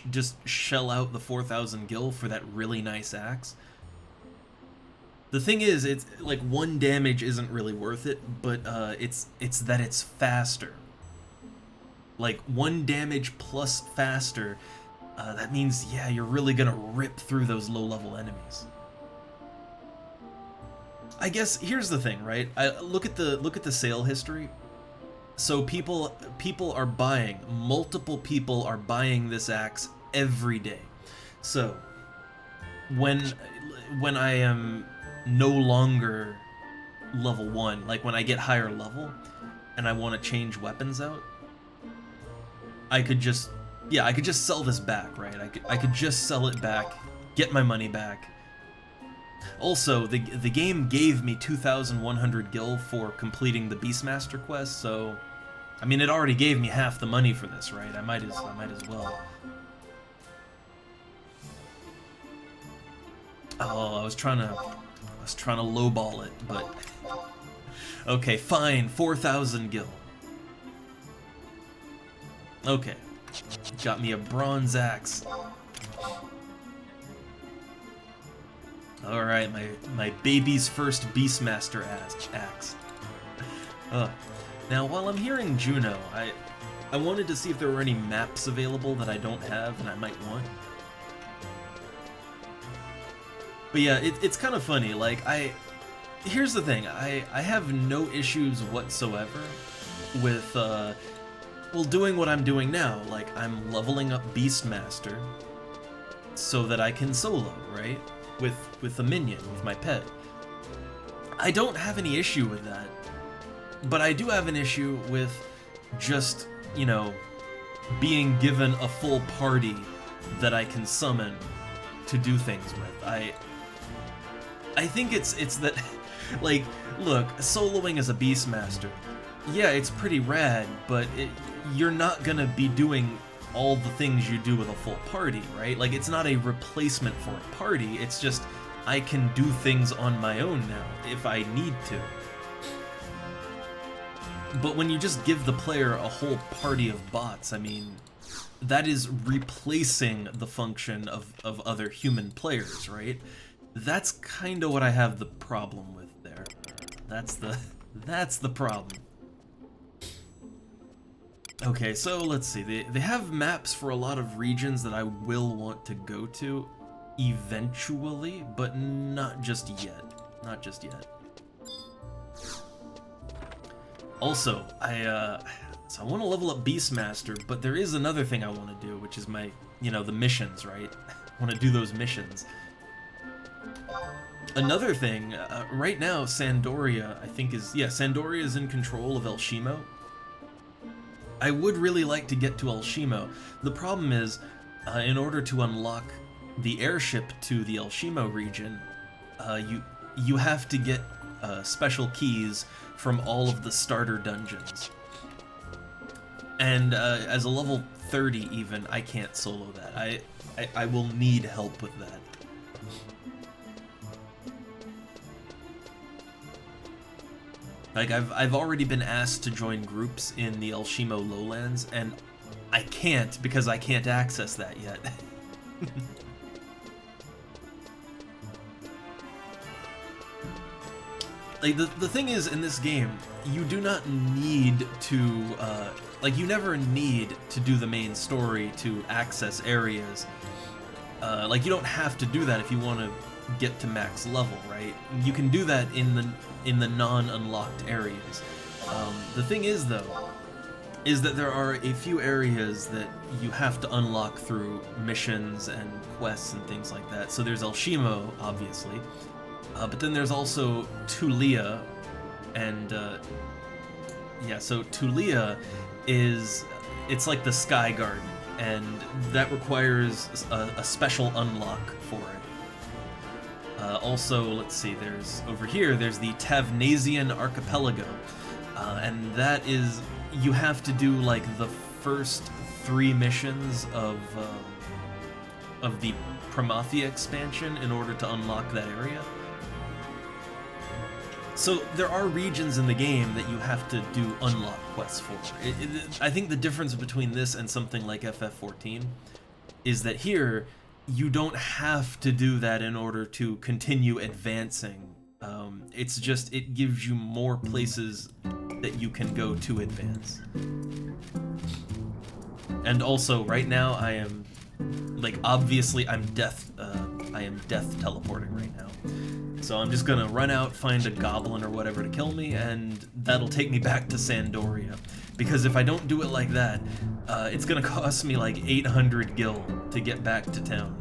just shell out the 4,000 gil for that really nice axe. The thing is, it's like 1 damage isn't really worth it, but it's that it's faster. Like 1 damage plus faster, that means, yeah, you're really gonna rip through those low-level enemies. I guess here's the thing, right? Look at the sale history. So people are buying, multiple people are buying this axe every day. So when I am no longer level 1, like when I get higher level and I want to change weapons out, I could just sell this back, right? I could just sell it back, get my money back. Also, the game gave me 2,100 gil for completing the Beastmaster quest, so I mean, it already gave me half the money for this, right? I might as well. Oh, I was trying to lowball it, but okay, fine, 4,000 gil. Okay, got me a bronze axe. All right, my baby's first Beastmaster axe. Now, while I'm here in Juneau, I wanted to see if there were any maps available that I don't have and I might want. But yeah, it's kind of funny, like, here's the thing, I have no issues whatsoever with, well, doing what I'm doing now. Like, I'm leveling up Beastmaster so that I can solo, right? With a minion, with my pet. I don't have any issue with that. But I do have an issue with just, you know, being given a full party that I can summon to do things with. I think it's that, like, look, soloing as a Beastmaster, yeah, it's pretty rad, but you're not gonna be doing all the things you do with a full party, right? Like, it's not a replacement for a party, it's just, I can do things on my own now, if I need to. But when you just give the player a whole party of bots, I mean, that is replacing the function of other human players, right? That's kind of what I have the problem with there. That's the problem. Okay, so let's see. They have maps for a lot of regions that I will want to go to. eventually, but not just yet. Not just yet. Also, so I want to level up Beastmaster, but there is another thing I want to do, which is my, the missions, right? I want to do those missions. Another thing, right now, Sandoria, I think Sandoria is in control of El Shimo. I would really like to get to El Shimo. The problem is, in order to unlock the airship to the El Shimo region, you have to get special keys from all of the starter dungeons. And as a level 30 even, I can't solo that. I will need help with that. Like, I've already been asked to join groups in the El Shimo lowlands, and I can't because I can't access that yet. Like, the thing is, in this game, you do not need to, you never need to do the main story to access areas. You don't have to do that if you want to get to max level, right? You can do that in the non-unlocked areas. The thing is, though, is that there are a few areas that you have to unlock through missions and quests and things like that. So there's El Shimo, obviously. But then there's also Tulia, and so Tulia it's like the Sky Garden, and that requires a special unlock for it. Also, let's see, over here, there's the Tavnasian Archipelago, and that is, you have to do like the first 3 missions of the Promathia expansion in order to unlock that area. So there are regions in the game that you have to do unlock quests for. I think the difference between this and something like FF14 is that here, you don't have to do that in order to continue advancing. It's just, it gives you more places that you can go to advance. And also, right now, I am, obviously, I am death teleporting right now. So I'm just gonna run out, find a goblin or whatever to kill me, and that'll take me back to Sandoria. Because if I don't do it like that, it's gonna cost me like 800 gil to get back to town.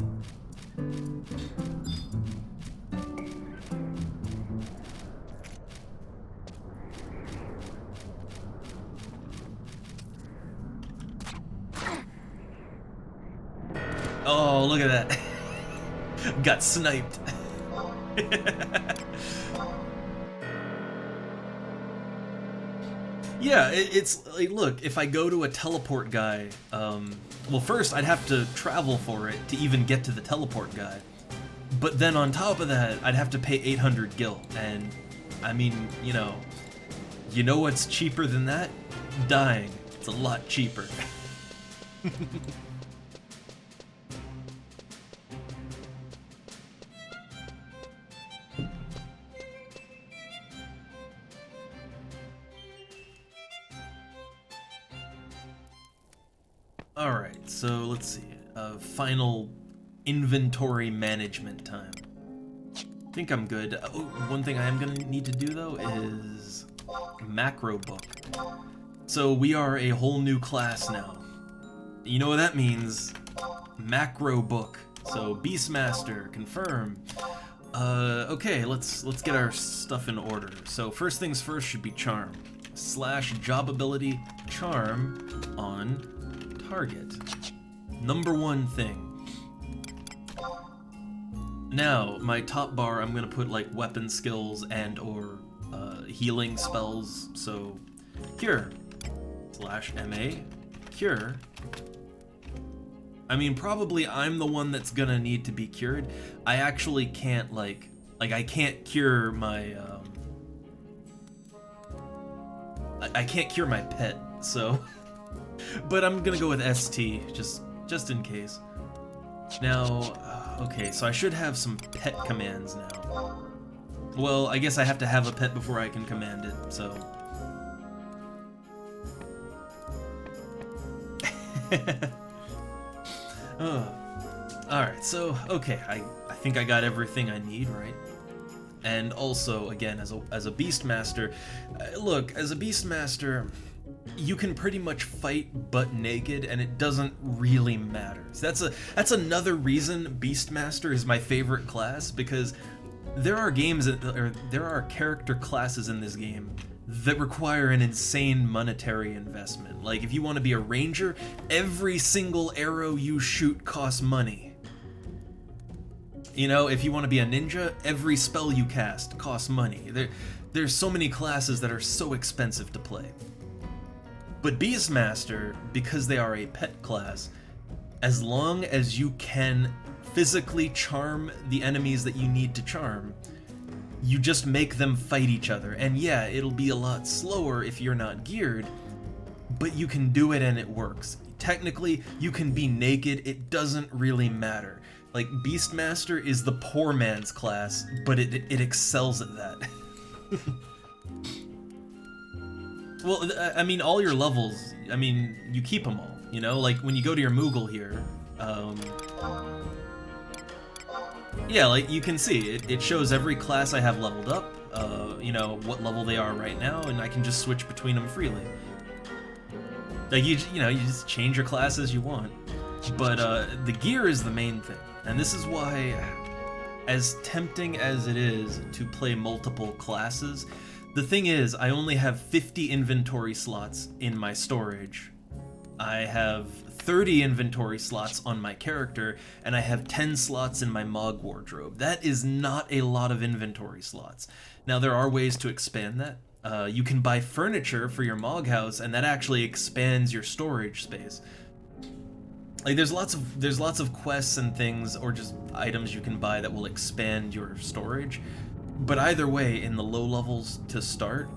Oh, look at that. Got sniped. Yeah, it's like, look, if I go to a teleport guy, well, first I'd have to travel for it to even get to the teleport guy. But then on top of that, I'd have to pay 800 gil, and I mean, you know what's cheaper than that? Dying. It's a lot cheaper. Alright, so let's see. Final inventory management time. I think I'm good. Oh, one thing I am going to need to do, though, is macro book. So we are a whole new class now. You know what that means? Macro book. So Beastmaster, confirm. Okay, let's get our stuff in order. So first things first should be charm. / job ability charm on target. Number 1 thing. Now, my top bar, I'm gonna put like weapon skills and or healing spells. So cure / MA cure. I mean, probably I'm the one that's gonna need to be cured. I actually can't like I can't cure my I can't cure my pet, so but I'm gonna go with ST just in case. Now, okay, so I should have some pet commands now. Well, I guess I have to have a pet before I can command it, so. Alright, so, okay, I think I got everything I need, right? And also, again, as a Beastmaster, look, as a Beastmaster, you can pretty much fight butt naked, and it doesn't really matter. So that's another reason Beastmaster is my favorite class, because there are games, or there are character classes in this game that require an insane monetary investment. Like, if you want to be a ranger, every single arrow you shoot costs money. You know, if you want to be a ninja, every spell you cast costs money. There's so many classes that are so expensive to play. But Beastmaster, because they are a pet class, as long as you can physically charm the enemies that you need to charm, you just make them fight each other. And yeah, it'll be a lot slower if you're not geared, but you can do it and it works. Technically, you can be naked, it doesn't really matter. Like, Beastmaster is the poor man's class, but it excels at that. Well, I mean, all your levels, I mean, you keep them all, you know? Like, when you go to your Moogle here, yeah, like, you can see, it shows every class I have leveled up, you know, what level they are right now, and I can just switch between them freely. Like, you know, you just change your class as you want. But, the gear is the main thing. And this is why, as tempting as it is to play multiple classes, the thing is, I only have 50 inventory slots in my storage. I have 30 inventory slots on my character, and I have 10 slots in my Mog wardrobe. That is not a lot of inventory slots. Now, there are ways to expand that. You can buy furniture for your Mog house, and that actually expands your storage space. Like, there's lots of quests and things, or just items you can buy that will expand your storage. But either way, in the low levels to start,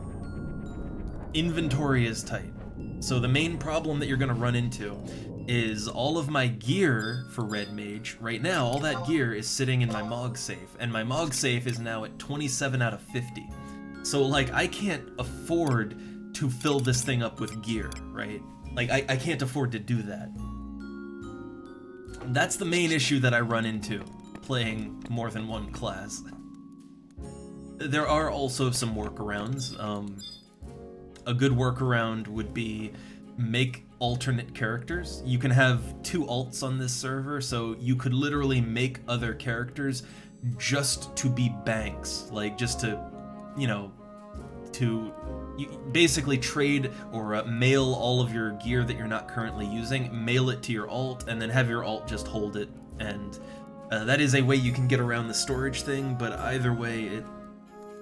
inventory is tight. So the main problem that you're gonna run into is all of my gear for Red Mage. Right now, all that gear is sitting in my Mog safe, and my Mog safe is now at 27 out of 50. So, like, I can't afford to fill this thing up with gear, right? Like, I can't afford to do that. That's the main issue that I run into playing more than one class. There are also some workarounds. A good workaround would be make alternate characters. You can have 2 alts on this server, so you could literally make other characters just to be banks, like just to, you know, to basically trade or mail all of your gear that you're not currently using, mail it to your alt, and then have your alt just hold it. And that is a way you can get around the storage thing, but either way,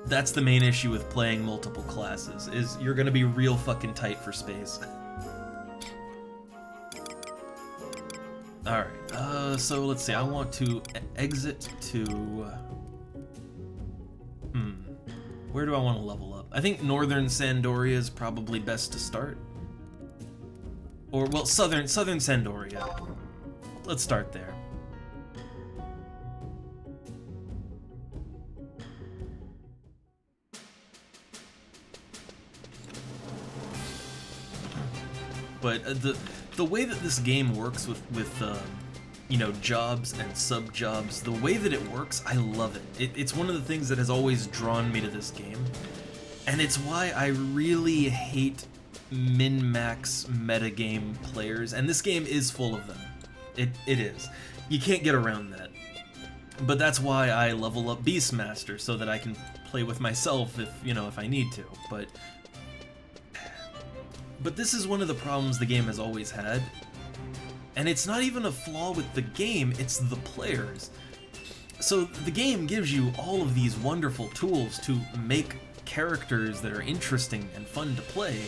that's the main issue with playing multiple classes, is you're gonna be real fucking tight for space. Alright, so let's see, I want to exit to... where do I want to level up? I think Northern Sandoria is probably best to start. Or, well, Southern Sandoria. Let's start there. But the way that this game works with you know, jobs and sub-jobs, the way that it works, I love it. It's one of the things that has always drawn me to this game. And it's why I really hate min-max metagame players, and this game is full of them. It is. You can't get around that. But that's why I level up Beastmaster, so that I can play with myself if, you know, if I need to. But this is one of the problems the game has always had. And it's not even a flaw with the game, it's the players. So the game gives you all of these wonderful tools to make characters that are interesting and fun to play,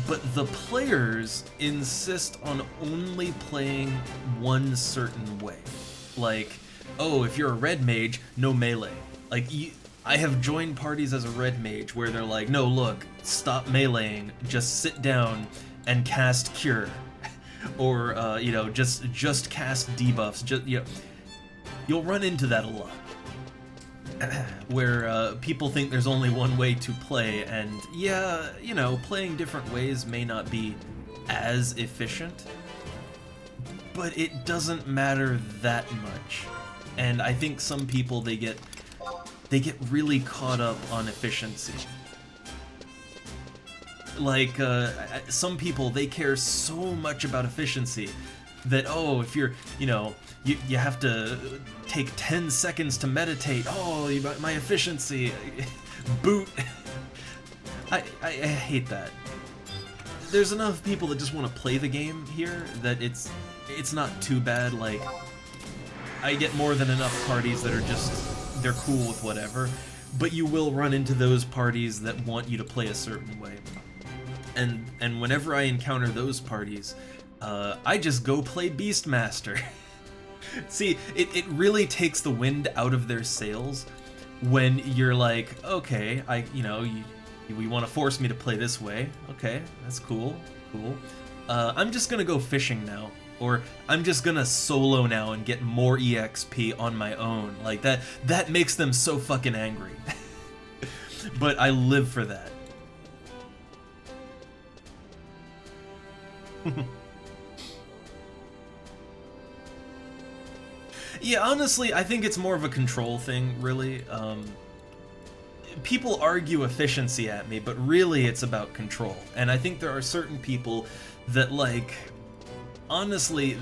but the players insist on only playing one certain way. Like, oh, if you're a red mage, no melee. Like, I have joined parties as a red mage where they're like, no, look, stop meleeing, just sit down and cast Cure. Or, you know, just cast debuffs. Just, you know, you'll run into that a lot. Where people think there's only one way to play, and yeah, you know, playing different ways may not be as efficient. but it doesn't matter that much. And I think some people, they get really caught up on efficiency. Like, some people, they care so much about efficiency that, oh, if you're, you know, you have to take 10 seconds to meditate. Oh, my efficiency. Boot. I hate that. There's enough people that just want to play the game here that it's not too bad. Like, I get more than enough parties that are just, they're cool with whatever, but you will run into those parties that want you to play a certain way. And whenever I encounter those parties, I just go play Beastmaster. See, it really takes the wind out of their sails when you're like, okay, we want to force me to play this way. Okay, that's cool. I'm just gonna go fishing now, or I'm just gonna solo now and get more EXP on my own. Like that makes them so fucking angry. But I live for that. Yeah, honestly, I think it's more of a control thing, really. People argue efficiency at me, but really it's about control. And I think there are certain people that, like, honestly,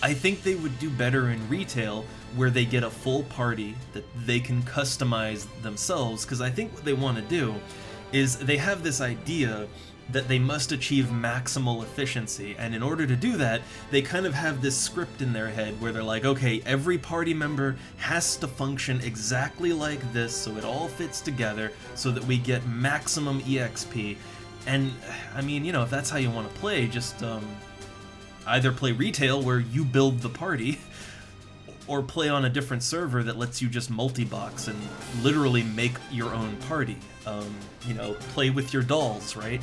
I think they would do better in retail where they get a full party that they can customize themselves, because I think what they want to do is they have this idea that they must achieve maximal efficiency, and in order to do that, they kind of have this script in their head where they're like, okay, every party member has to function exactly like this so it all fits together so that we get maximum EXP. And, I mean, you know, if that's how you want to play, just either play retail where you build the party, or play on a different server that lets you just multi-box and literally make your own party. You know, play with your dolls, right?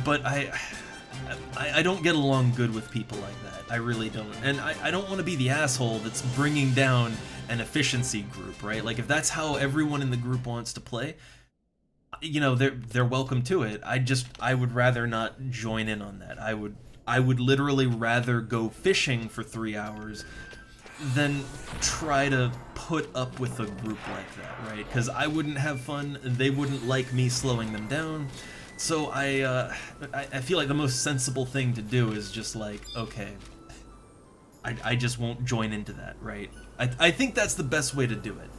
But I don't get along good with people like that. I really don't. And I don't want to be the asshole that's bringing down an efficiency group, right? Like, if that's how everyone in the group wants to play, you know, they're welcome to it. I would rather not join in on that. I would literally rather go fishing for 3 hours than try to put up with a group like that, right? Because I wouldn't have fun, they wouldn't like me slowing them down. So I feel like the most sensible thing to do is just like, okay, I just won't join into that, right? I think that's the best way to do it.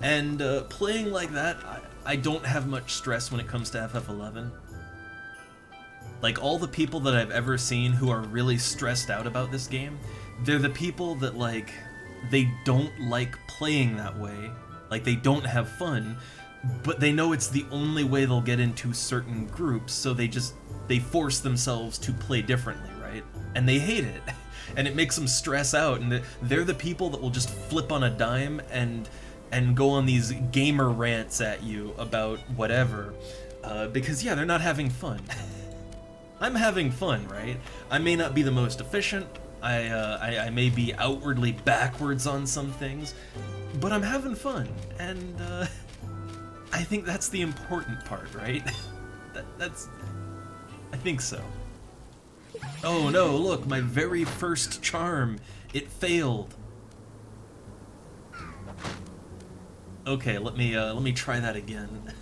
And playing like that, I don't have much stress when it comes to FF11. Like, all the people that I've ever seen who are really stressed out about this game, they're the people that, like, they don't like playing that way. Like, they don't have fun, but they know it's the only way they'll get into certain groups, so they force themselves to play differently, right? And they hate it. And it makes them stress out, and they're the people that will just flip on a dime and go on these gamer rants at you about whatever, because, yeah, they're not having fun. I'm having fun, right? I may not be the most efficient, I may be outwardly backwards on some things, but I'm having fun, and I think that's the important part, right? I think so. Oh no, look, my very first charm, it failed. Okay, let me try that again.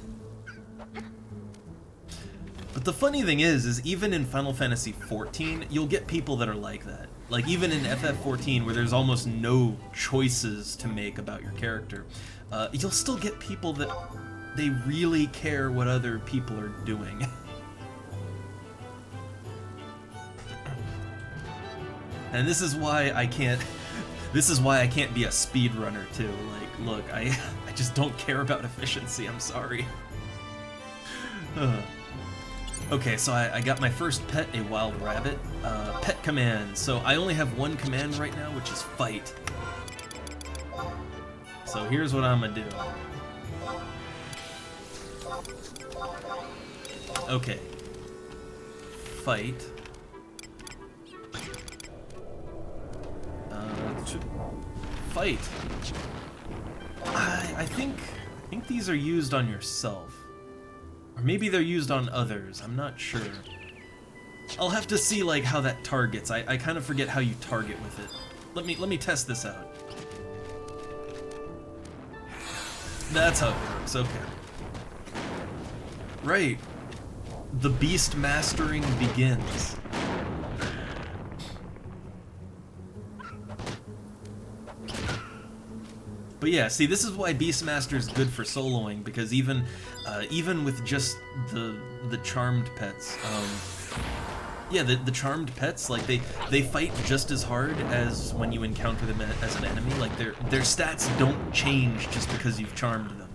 But the funny thing is even in Final Fantasy XIV, you'll get people that are like that. Like, even in FF14, where there's almost no choices to make about your character, you'll still get people that they really care what other people are doing. And this is why I can't be a speedrunner too. Like, look, I just don't care about efficiency, I'm sorry. Okay, so I got my first pet, a wild rabbit. Pet command. So I only have one command right now, which is fight. So here's what I'm gonna do. Okay. Fight. Fight. I think these are used on yourself. Or maybe they're used on others, I'm not sure. I'll have to see like how that targets. I kind of forget how you target with it. Let me test this out. That's how it works, okay. Right. The beast mastering begins. But yeah, see, this is why Beastmaster is good for soloing, because even with just the charmed pets, yeah, the charmed pets, like they fight just as hard as when you encounter them as an enemy. Like their stats don't change just because you've charmed them.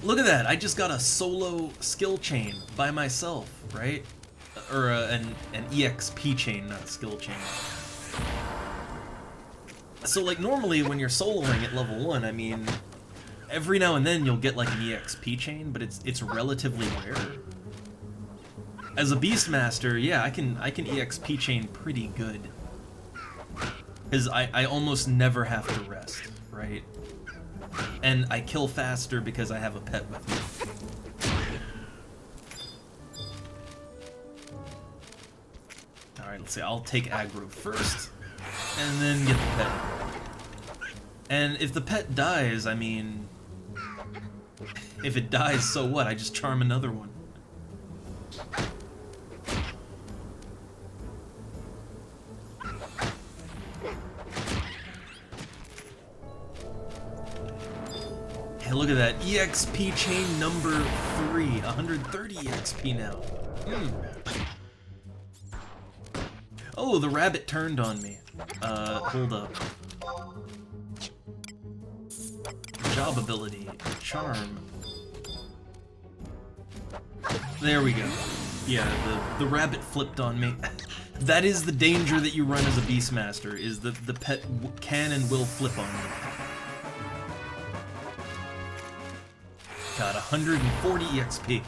Look at that! I just got a solo skill chain by myself, right? Or an EXP chain, not a skill chain. So like normally when you're soloing at level 1, I mean, every now and then you'll get like an EXP chain, but it's relatively rare. As a Beastmaster, yeah, I can EXP chain pretty good. Because I almost never have to rest, right? And I kill faster because I have a pet with me. Alright, let's see, I'll take aggro first, and then get the pet. And if the pet dies, I mean, if it dies, so what? I just charm another one. Hey, look at that. EXP chain number 3. 130 EXP now. Oh, the rabbit turned on me. Hold up. Job ability. Charm. There we go. Yeah, the rabbit flipped on me. That is the danger that you run as a Beastmaster, is that the pet can and will flip on you. Got 140 EXP.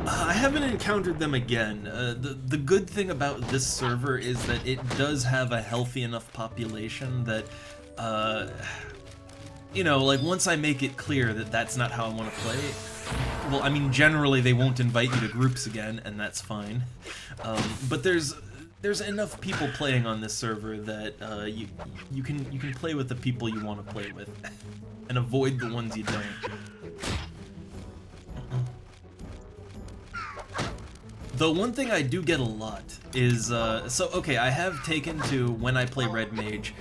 I haven't encountered them again. The good thing about this server is that it does have a healthy enough population that, you know, like once I make it clear that that's not how I want to play, well, I mean, generally they won't invite you to groups again, and that's fine. But there's enough people playing on this server that you can play with the people you want to play with, and avoid the ones you don't. Though one thing I do get a lot is, so okay, I have taken to, when I play Red Mage,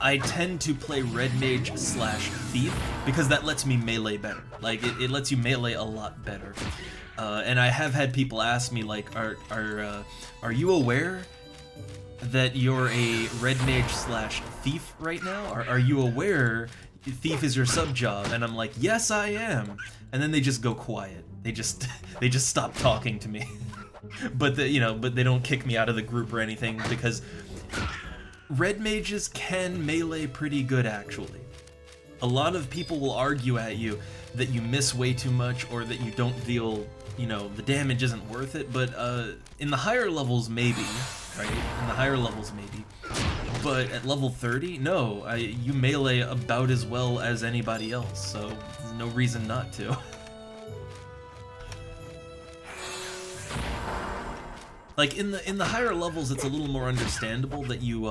I tend to play Red Mage / Thief, because that lets me melee better. Like, it lets you melee a lot better. And I have had people ask me, like, are you aware that you're a Red Mage / Thief right now? Are you aware Thief is your sub job? And I'm like, yes, I am. And then they just go quiet. They just stop talking to me. But but they don't kick me out of the group or anything, because Red Mages can melee pretty good, actually. A lot of people will argue at you that you miss way too much, or that you don't deal, the damage isn't worth it, but in the higher levels, maybe, right? In the higher levels, maybe. But at level 30, no, you melee about as well as anybody else, so there's no reason not to. Like, in the higher levels, it's a little more understandable that you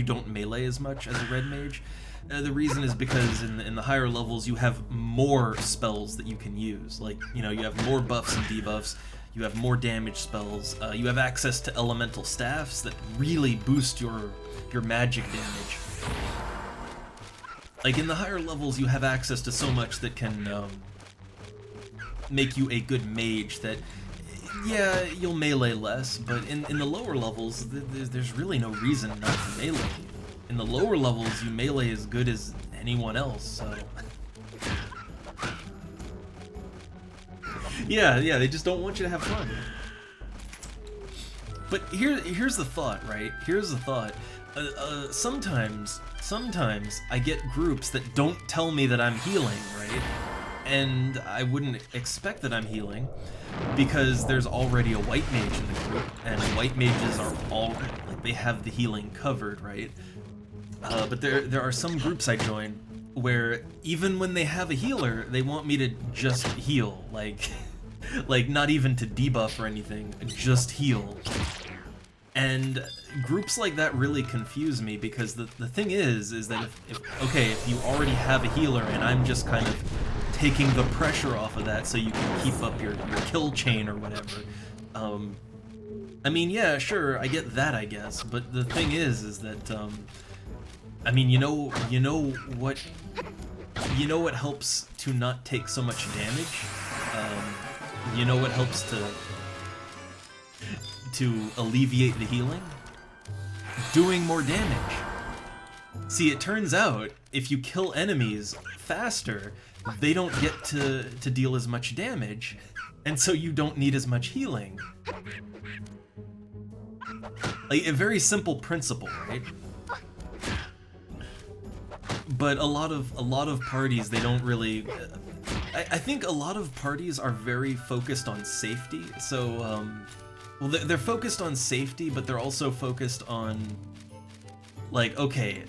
don't melee as much as a Red Mage. The reason is because in the higher levels, you have more spells that you can use. Like, you have more buffs and debuffs, you have more damage spells, you have access to elemental staffs that really boost your magic damage. Like, in the higher levels, you have access to so much that can make you a good mage that, yeah, you'll melee less, but in the lower levels, there's really no reason not to melee. In the lower levels, you melee as good as anyone else, so... yeah, they just don't want you to have fun. But here's the thought, right? Here's the thought. Sometimes I get groups that don't tell me that I'm healing, right? And I wouldn't expect that I'm healing, because there's already a white mage in the group, and white mages are all, like, they have the healing covered, right? But there are some groups I join where even when they have a healer, they want me to just heal, like, like not even to debuff or anything, just heal. And groups like that really confuse me, because the thing is that if you already have a healer and I'm just kind of taking the pressure off of that so you can keep up your kill chain or whatever, I mean, yeah, sure, I get that, I guess, but the thing is that, I mean, you know what helps to not take so much damage? You know what helps to alleviate the healing? Doing more damage. See, it turns out, if you kill enemies faster, they don't get to deal as much damage, and so you don't need as much healing. Like, a very simple principle, right? But a lot of parties, they don't really... I think a lot of parties are very focused on safety, so, well, they're focused on safety, but they're also focused on, like, okay,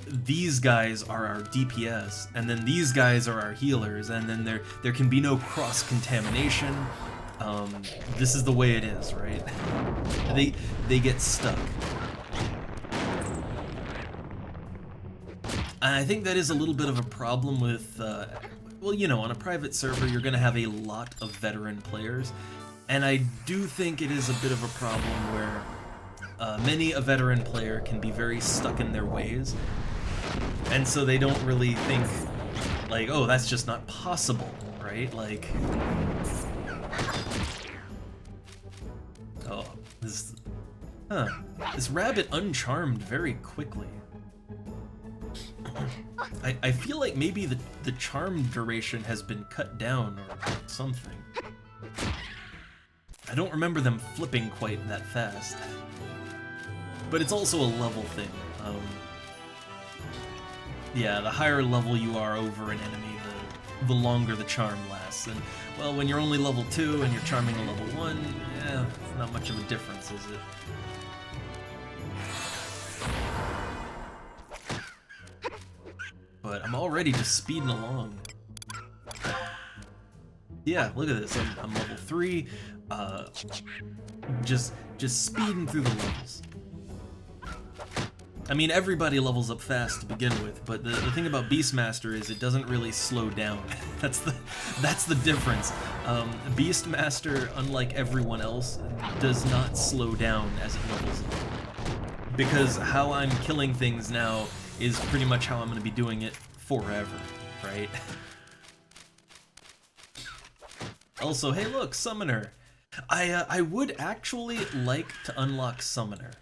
these guys are our DPS, and then these guys are our healers, and then there can be no cross-contamination. This is the way it is, right? They get stuck. I think that is a little bit of a problem with, well, you know, on a private server, you're gonna have a lot of veteran players, and I do think it is a bit of a problem where many a veteran player can be very stuck in their ways, and so they don't really think, like, oh, that's just not possible, right? Like, oh, this rabbit uncharmed very quickly. I feel like maybe the charm duration has been cut down or something. I don't remember them flipping quite that fast. But it's also a level thing. Yeah, the higher level you are over an enemy, the longer the charm lasts. And, well, when you're only level 2 and you're charming a level 1, yeah, it's not much of a difference, is it? But I'm already just speeding along. Yeah, look at this. I'm level 3. Just speeding through the levels. I mean, everybody levels up fast to begin with, but the thing about Beastmaster is it doesn't really slow down. That's the difference. Beastmaster, unlike everyone else, does not slow down as it levels up. Because how I'm killing things now is pretty much how I'm going to be doing it forever, right? Also, hey look, Summoner! I would actually like to unlock Summoner.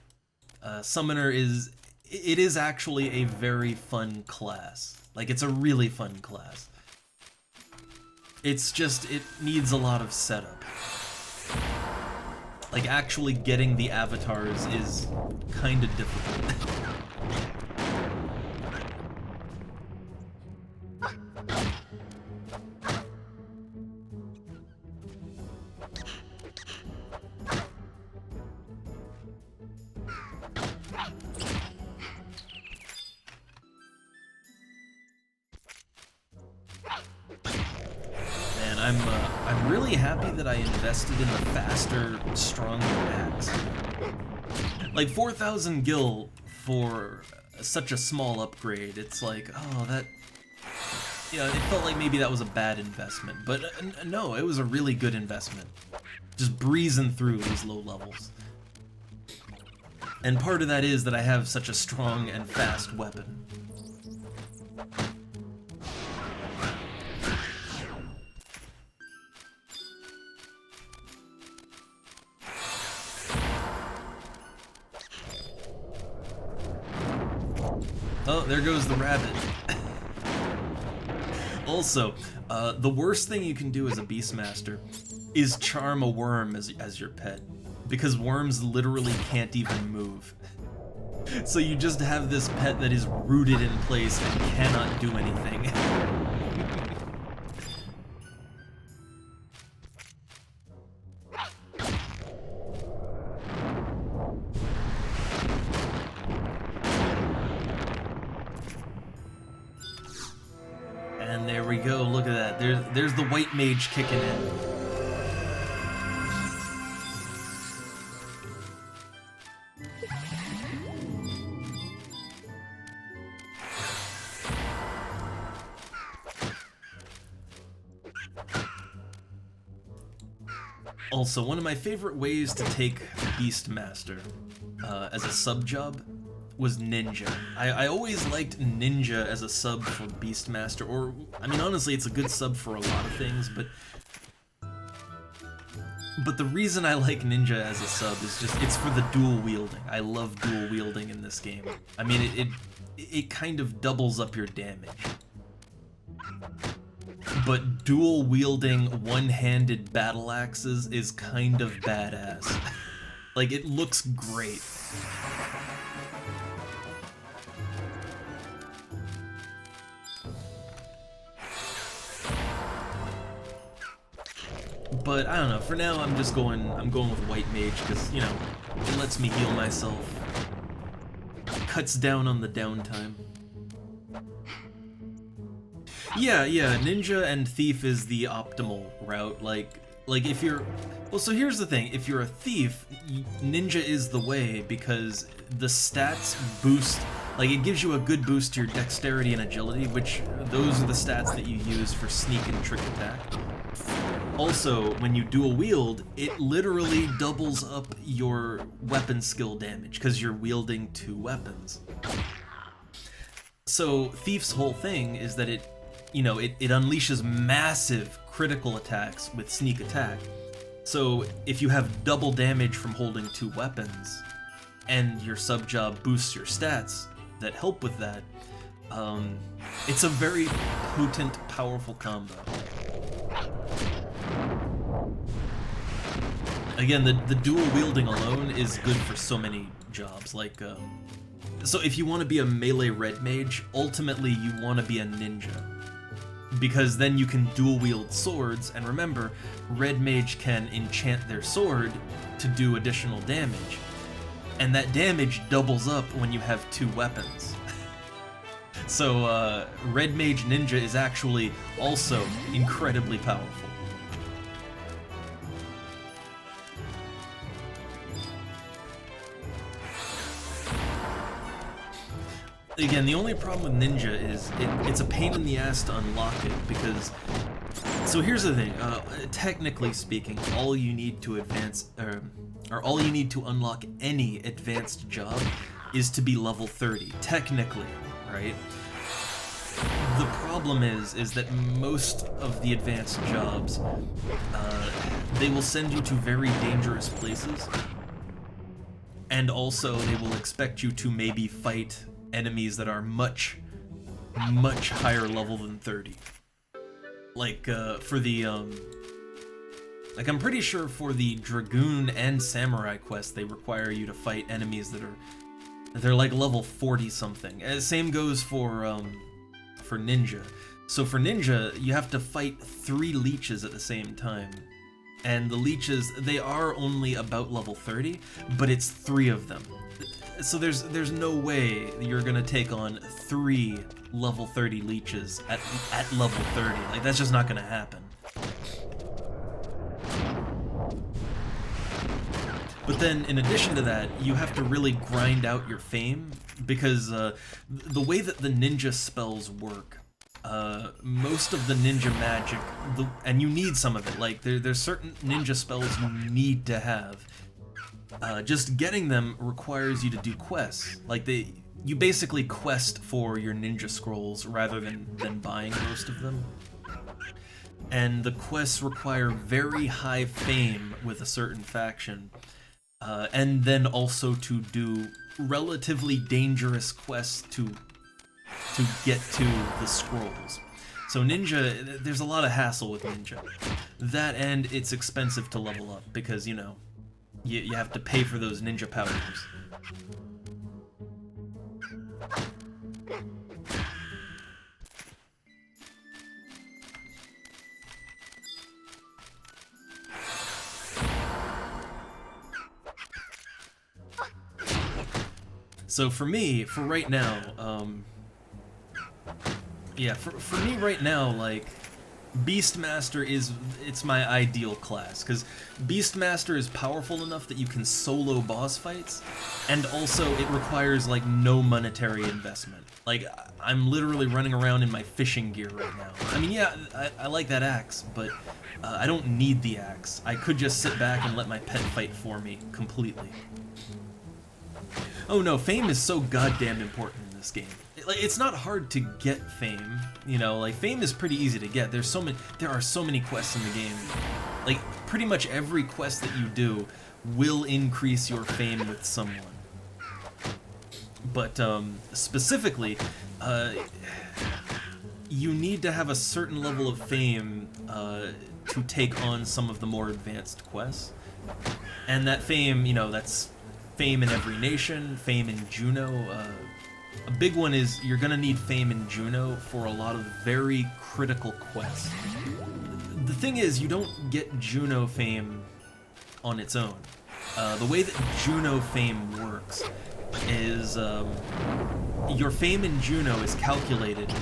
Summoner is actually a very fun class. Like, it's a really fun class. It's just, it needs a lot of setup. Like, actually getting the avatars is kinda difficult. I'm really happy that I invested in the faster, stronger axe. Like 4,000 gil for such a small upgrade, it's like, oh, that... Yeah, it felt like maybe that was a bad investment, but no, it was a really good investment. Just breezing through these low levels. And part of that is that I have such a strong and fast weapon. Oh, there goes the rabbit. Also, the worst thing you can do as a Beastmaster is charm a worm as your pet, because worms literally can't even move. So you just have this pet that is rooted in place and cannot do anything. There we go, look at that. There's the white mage kicking in. Also, one of my favorite ways to take Beastmaster as a sub job was Ninja. I always liked Ninja as a sub for Beastmaster, or, I mean, honestly, it's a good sub for a lot of things, but the reason I like Ninja as a sub is just, it's for the dual wielding. I love dual wielding in this game. I mean, it kind of doubles up your damage. But dual wielding one-handed battle axes is kind of badass. Like, it looks great. But I don't know, for now I'm going with white mage because, you know, it lets me heal myself. Cuts down on the downtime. Yeah, ninja and thief is the optimal route. Like if you're, well, so here's the thing: if you're a thief, ninja is the way because the stats boost. Like, it gives you a good boost to your dexterity and agility, which those are the stats that you use for sneak and trick attack. Also, when you dual wield, it literally doubles up your weapon skill damage because you're wielding two weapons. So Thief's whole thing is that it unleashes massive critical attacks with sneak attack. So if you have double damage from holding two weapons, and your sub job boosts your stats that help with that, it's a very potent, powerful combo. Again, the dual wielding alone is good for so many jobs. Like, so if you want to be a melee red mage, ultimately you want to be a ninja, because then you can dual wield swords, and remember, red mage can enchant their sword to do additional damage, and that damage doubles up when you have two weapons. So red mage ninja is actually also incredibly powerful. Again, the only problem with ninja is it's a pain in the ass to unlock it, because, so here's the thing, technically speaking, all you need to advance, or all you need to unlock any advanced job is to be level 30, technically, right? The problem is that most of the advanced jobs, they will send you to very dangerous places, and also they will expect you to maybe fight enemies that are much higher level than 30. Like, for the, like, I'm pretty sure for the Dragoon and Samurai quest, they require you to fight enemies that they're like level 40 something. Same goes for Ninja. So for Ninja, you have to fight 3 leeches at the same time. And the leeches, they are only about level 30, but it's 3 of them. So there's no way you're gonna take on 3 level 30 leeches at level 30. Like, that's just not gonna happen. But then, in addition to that, you have to really grind out your fame, because the way that the ninja spells work, most of the ninja magic, and you need some of it, like there's certain ninja spells you need to have. Just getting them requires you to do quests. Like, you basically quest for your ninja scrolls rather than buying most of them. And the quests require very high fame with a certain faction. And then also to do relatively dangerous quests to get to the scrolls. So ninja, there's a lot of hassle with ninja. That, and it's expensive to level up because, you know, you have to pay for those ninja powders. So for me, for right now, Yeah, for me right now, like, Beastmaster it's my ideal class, because Beastmaster is powerful enough that you can solo boss fights, and also it requires, like, no monetary investment. Like, I'm literally running around in my fishing gear right now. I mean, yeah, I like that axe, but I don't need the axe. I could just sit back and let my pet fight for me, completely. Oh no, fame is so goddamn important in this game. It's not hard to get fame, you know, like, fame is pretty easy to get. There are so many quests in the game. Like, pretty much every quest that you do will increase your fame with someone. But, specifically, you need to have a certain level of fame, to take on some of the more advanced quests. And that fame, you know, that's fame in every nation, fame in Juno. A big one is you're gonna need fame in Juno for a lot of very critical quests. The thing is, you don't get Juno fame on its own. The way that Juno fame works is your fame in Juno is calculated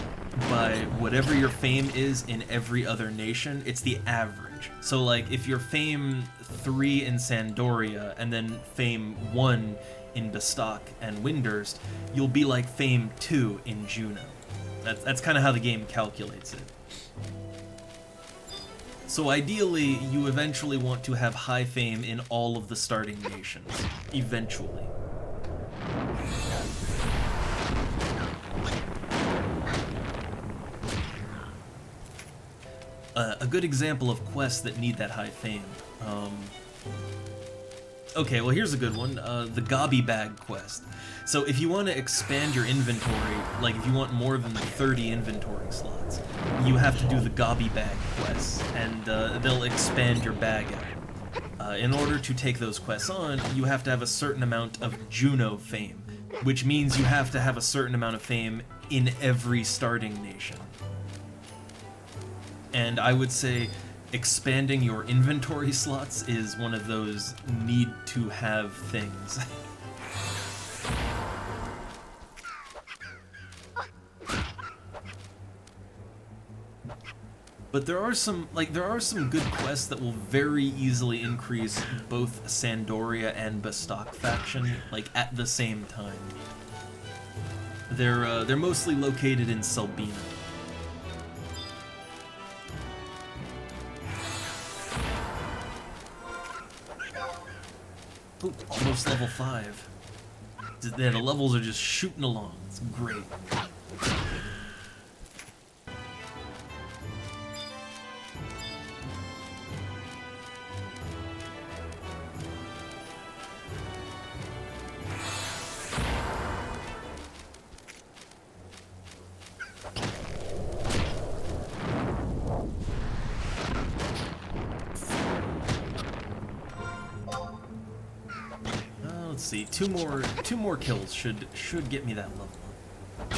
by whatever your fame is in every other nation. It's the average. So, like, if you're fame 3 in Sandoria and then fame 1 in Bestock and Windurst, you'll be like fame 2 in Juno. That's kind of how the game calculates it. So ideally, you eventually want to have high fame in all of the starting nations. Eventually. A good example of quests that need that high fame. Okay, well, here's a good one, the Gobby Bag quest. So if you want to expand your inventory, like if you want more than 30 inventory slots, you have to do the Gobby Bag quests, and they'll expand your bag out. In order to take those quests on, you have to have a certain amount of Juno fame, which means you have to have a certain amount of fame in every starting nation. And I would say expanding your inventory slots is one of those need-to-have things. But there are some good quests that will very easily increase both Sandoria and Bestock faction, like, at the same time. They're mostly located in Selbina. Ooh, almost level 5. Yeah, the levels are just shooting along. It's great. Let's see, two more kills should get me that level up.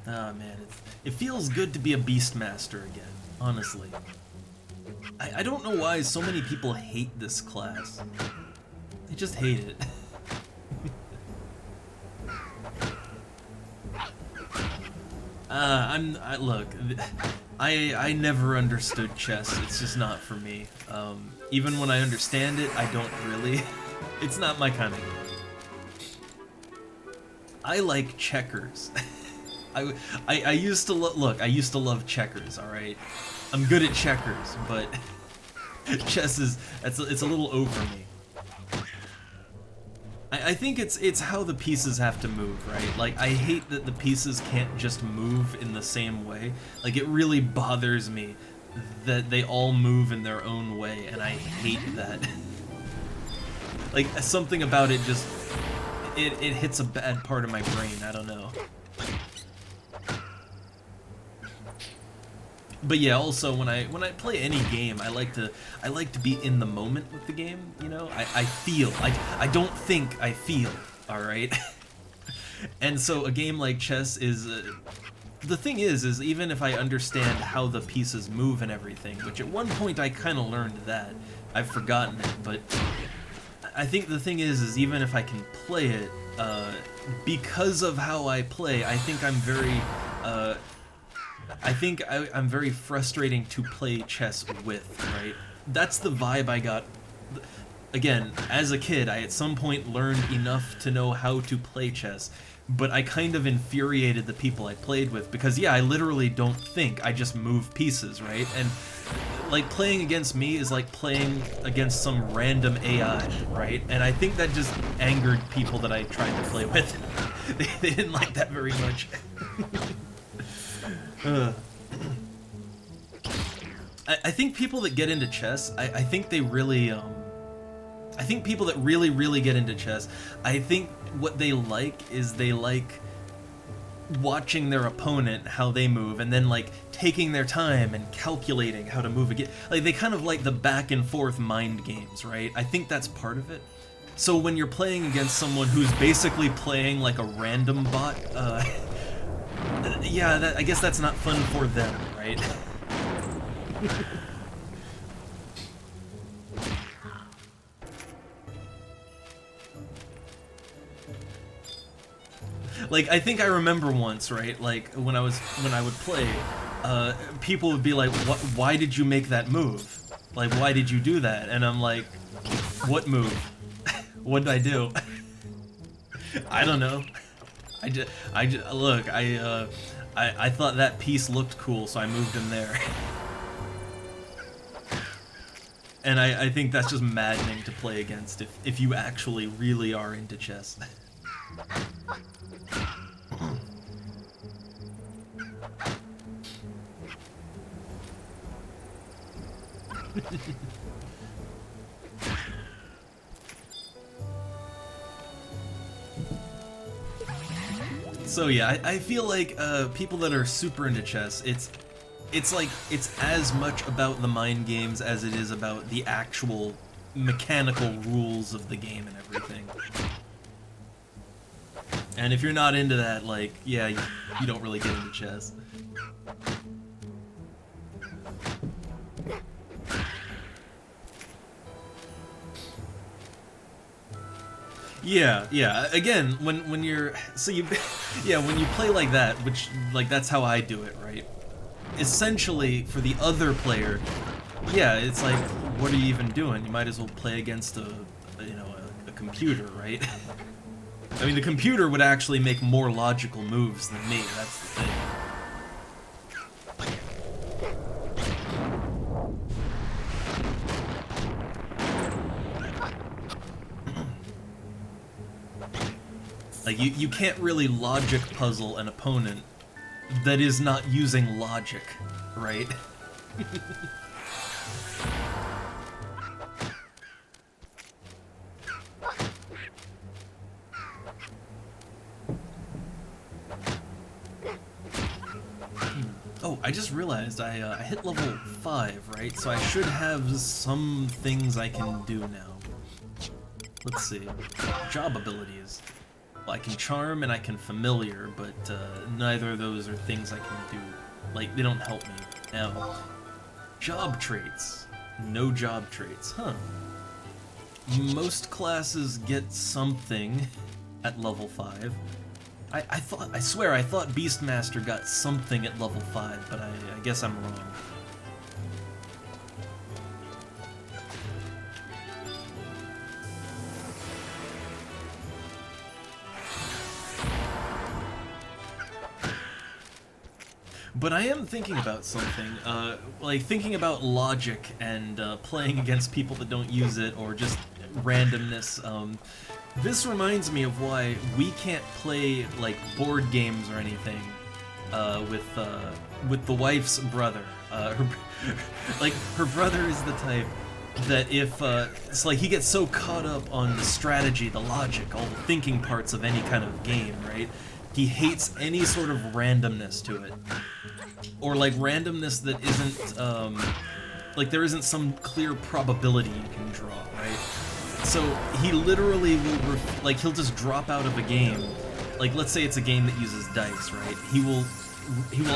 Oh man, it feels good to be a Beastmaster again, honestly. I don't know why so many people hate this class. They just hate it. Look, I never understood chess. It's just not for me. Even when I understand it, I don't really. It's not my kind of game. I like checkers. I used to look. I used to love checkers. All right, I'm good at checkers, but chess it's a little over me. I think it's how the pieces have to move, right? Like, I hate that the pieces can't just move in the same way. Like, it really bothers me that they all move in their own way, and I hate that. Like, something about it just it hits a bad part of my brain. I don't know. But yeah, also when I play any game, I like to be in the moment with the game, you know? I feel. I don't think, I feel, alright? And so a game like chess is the thing is even if I understand how the pieces move and everything, which at one point I kind of learned that, I've forgotten it, but I think the thing is even if I can play it, because of how I play, I think I'm very I'm very frustrating to play chess with, right? That's the vibe I got. Again, as a kid, I at some point learned enough to know how to play chess, but I kind of infuriated the people I played with because, yeah, I literally don't think, I just move pieces, right? And, like, playing against me is like playing against some random AI, right? And I think that just angered people that I tried to play with. They didn't like that very much. I think people that get into chess, I think they really, I think people that really get into chess, I think what they like is they like watching their opponent, how they move, and then like taking their time and calculating how to move again. Like they kind of like the back and forth mind games, right? I think that's part of it. So when you're playing against someone who's basically playing like a random bot, yeah, I guess that's not fun for them, right? Like, I think I remember once, right, like, when I would play, people would be like, why did you make that move? Like, why did you do that? And I'm like, what move? What did I do? I don't know. Look, I thought that piece looked cool, so I moved him there. And I think that's just maddening to play against if you actually really are into chess. So yeah, I feel like people that are super into chess, it's like it's as much about the mind games as it is about the actual mechanical rules of the game and everything. And if you're not into that, like, yeah, you don't really get into chess. Yeah. Again, when you're when you play like that, which like that's how I do it, right? Essentially, for the other player, yeah, it's like, what are you even doing? You might as well play against a computer, right? I mean, the computer would actually make more logical moves than me. That's the thing. Like, you can't really logic puzzle an opponent that is not using logic, right? Oh, I just realized I hit level 5, right? So I should have some things I can do now. Let's see. Job abilities. Well, I can charm and I can familiar, but neither of those are things I can do. Like, they don't help me. Now, job traits. No job traits. Huh. Most classes get something at level 5. I swear I thought Beastmaster got something at level 5, but I guess I'm wrong. But I am thinking about something, like thinking about logic and playing against people that don't use it, or just randomness. This reminds me of why we can't play like board games or anything with the wife's brother. Her brother is the type that if it's like he gets so caught up on the strategy, the logic, all the thinking parts of any kind of game, right? He hates any sort of randomness to it. Or like randomness that isn't, like there isn't some clear probability you can draw, right? So he literally will, he'll just drop out of a game like, let's say it's a game that uses dice, right? He will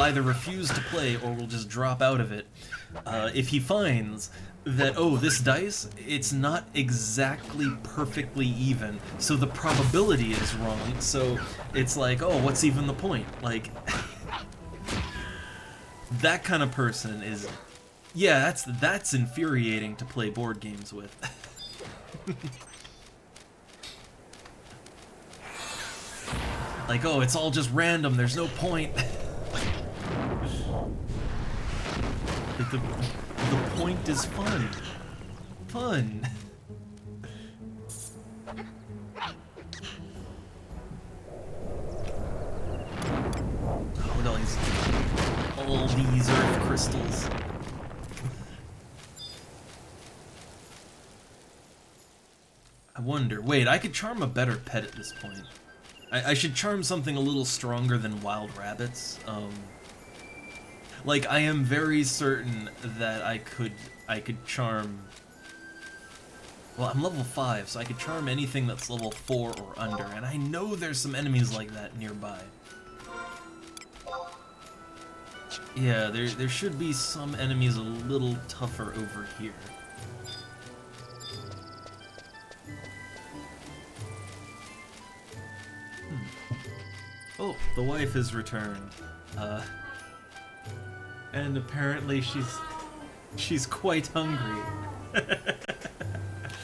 either refuse to play or will just drop out of it if he finds that, oh, this dice, it's not exactly perfectly even, so the probability is wrong, so it's like, oh, what's even the point? Like, that kind of person is, yeah, that's infuriating to play board games with. Like, oh, it's all just random, there's no point. Like, the point is fun. Fun. Oh, all these earth crystals. I wonder, wait, I could charm a better pet at this point. I should charm something a little stronger than wild rabbits. Like, I am very certain that I could charm... Well, I'm level 5, so I could charm anything that's level 4 or under, and I know there's some enemies like that nearby. Yeah, there should be some enemies a little tougher over here. Oh, the wife has returned. And apparently she's quite hungry.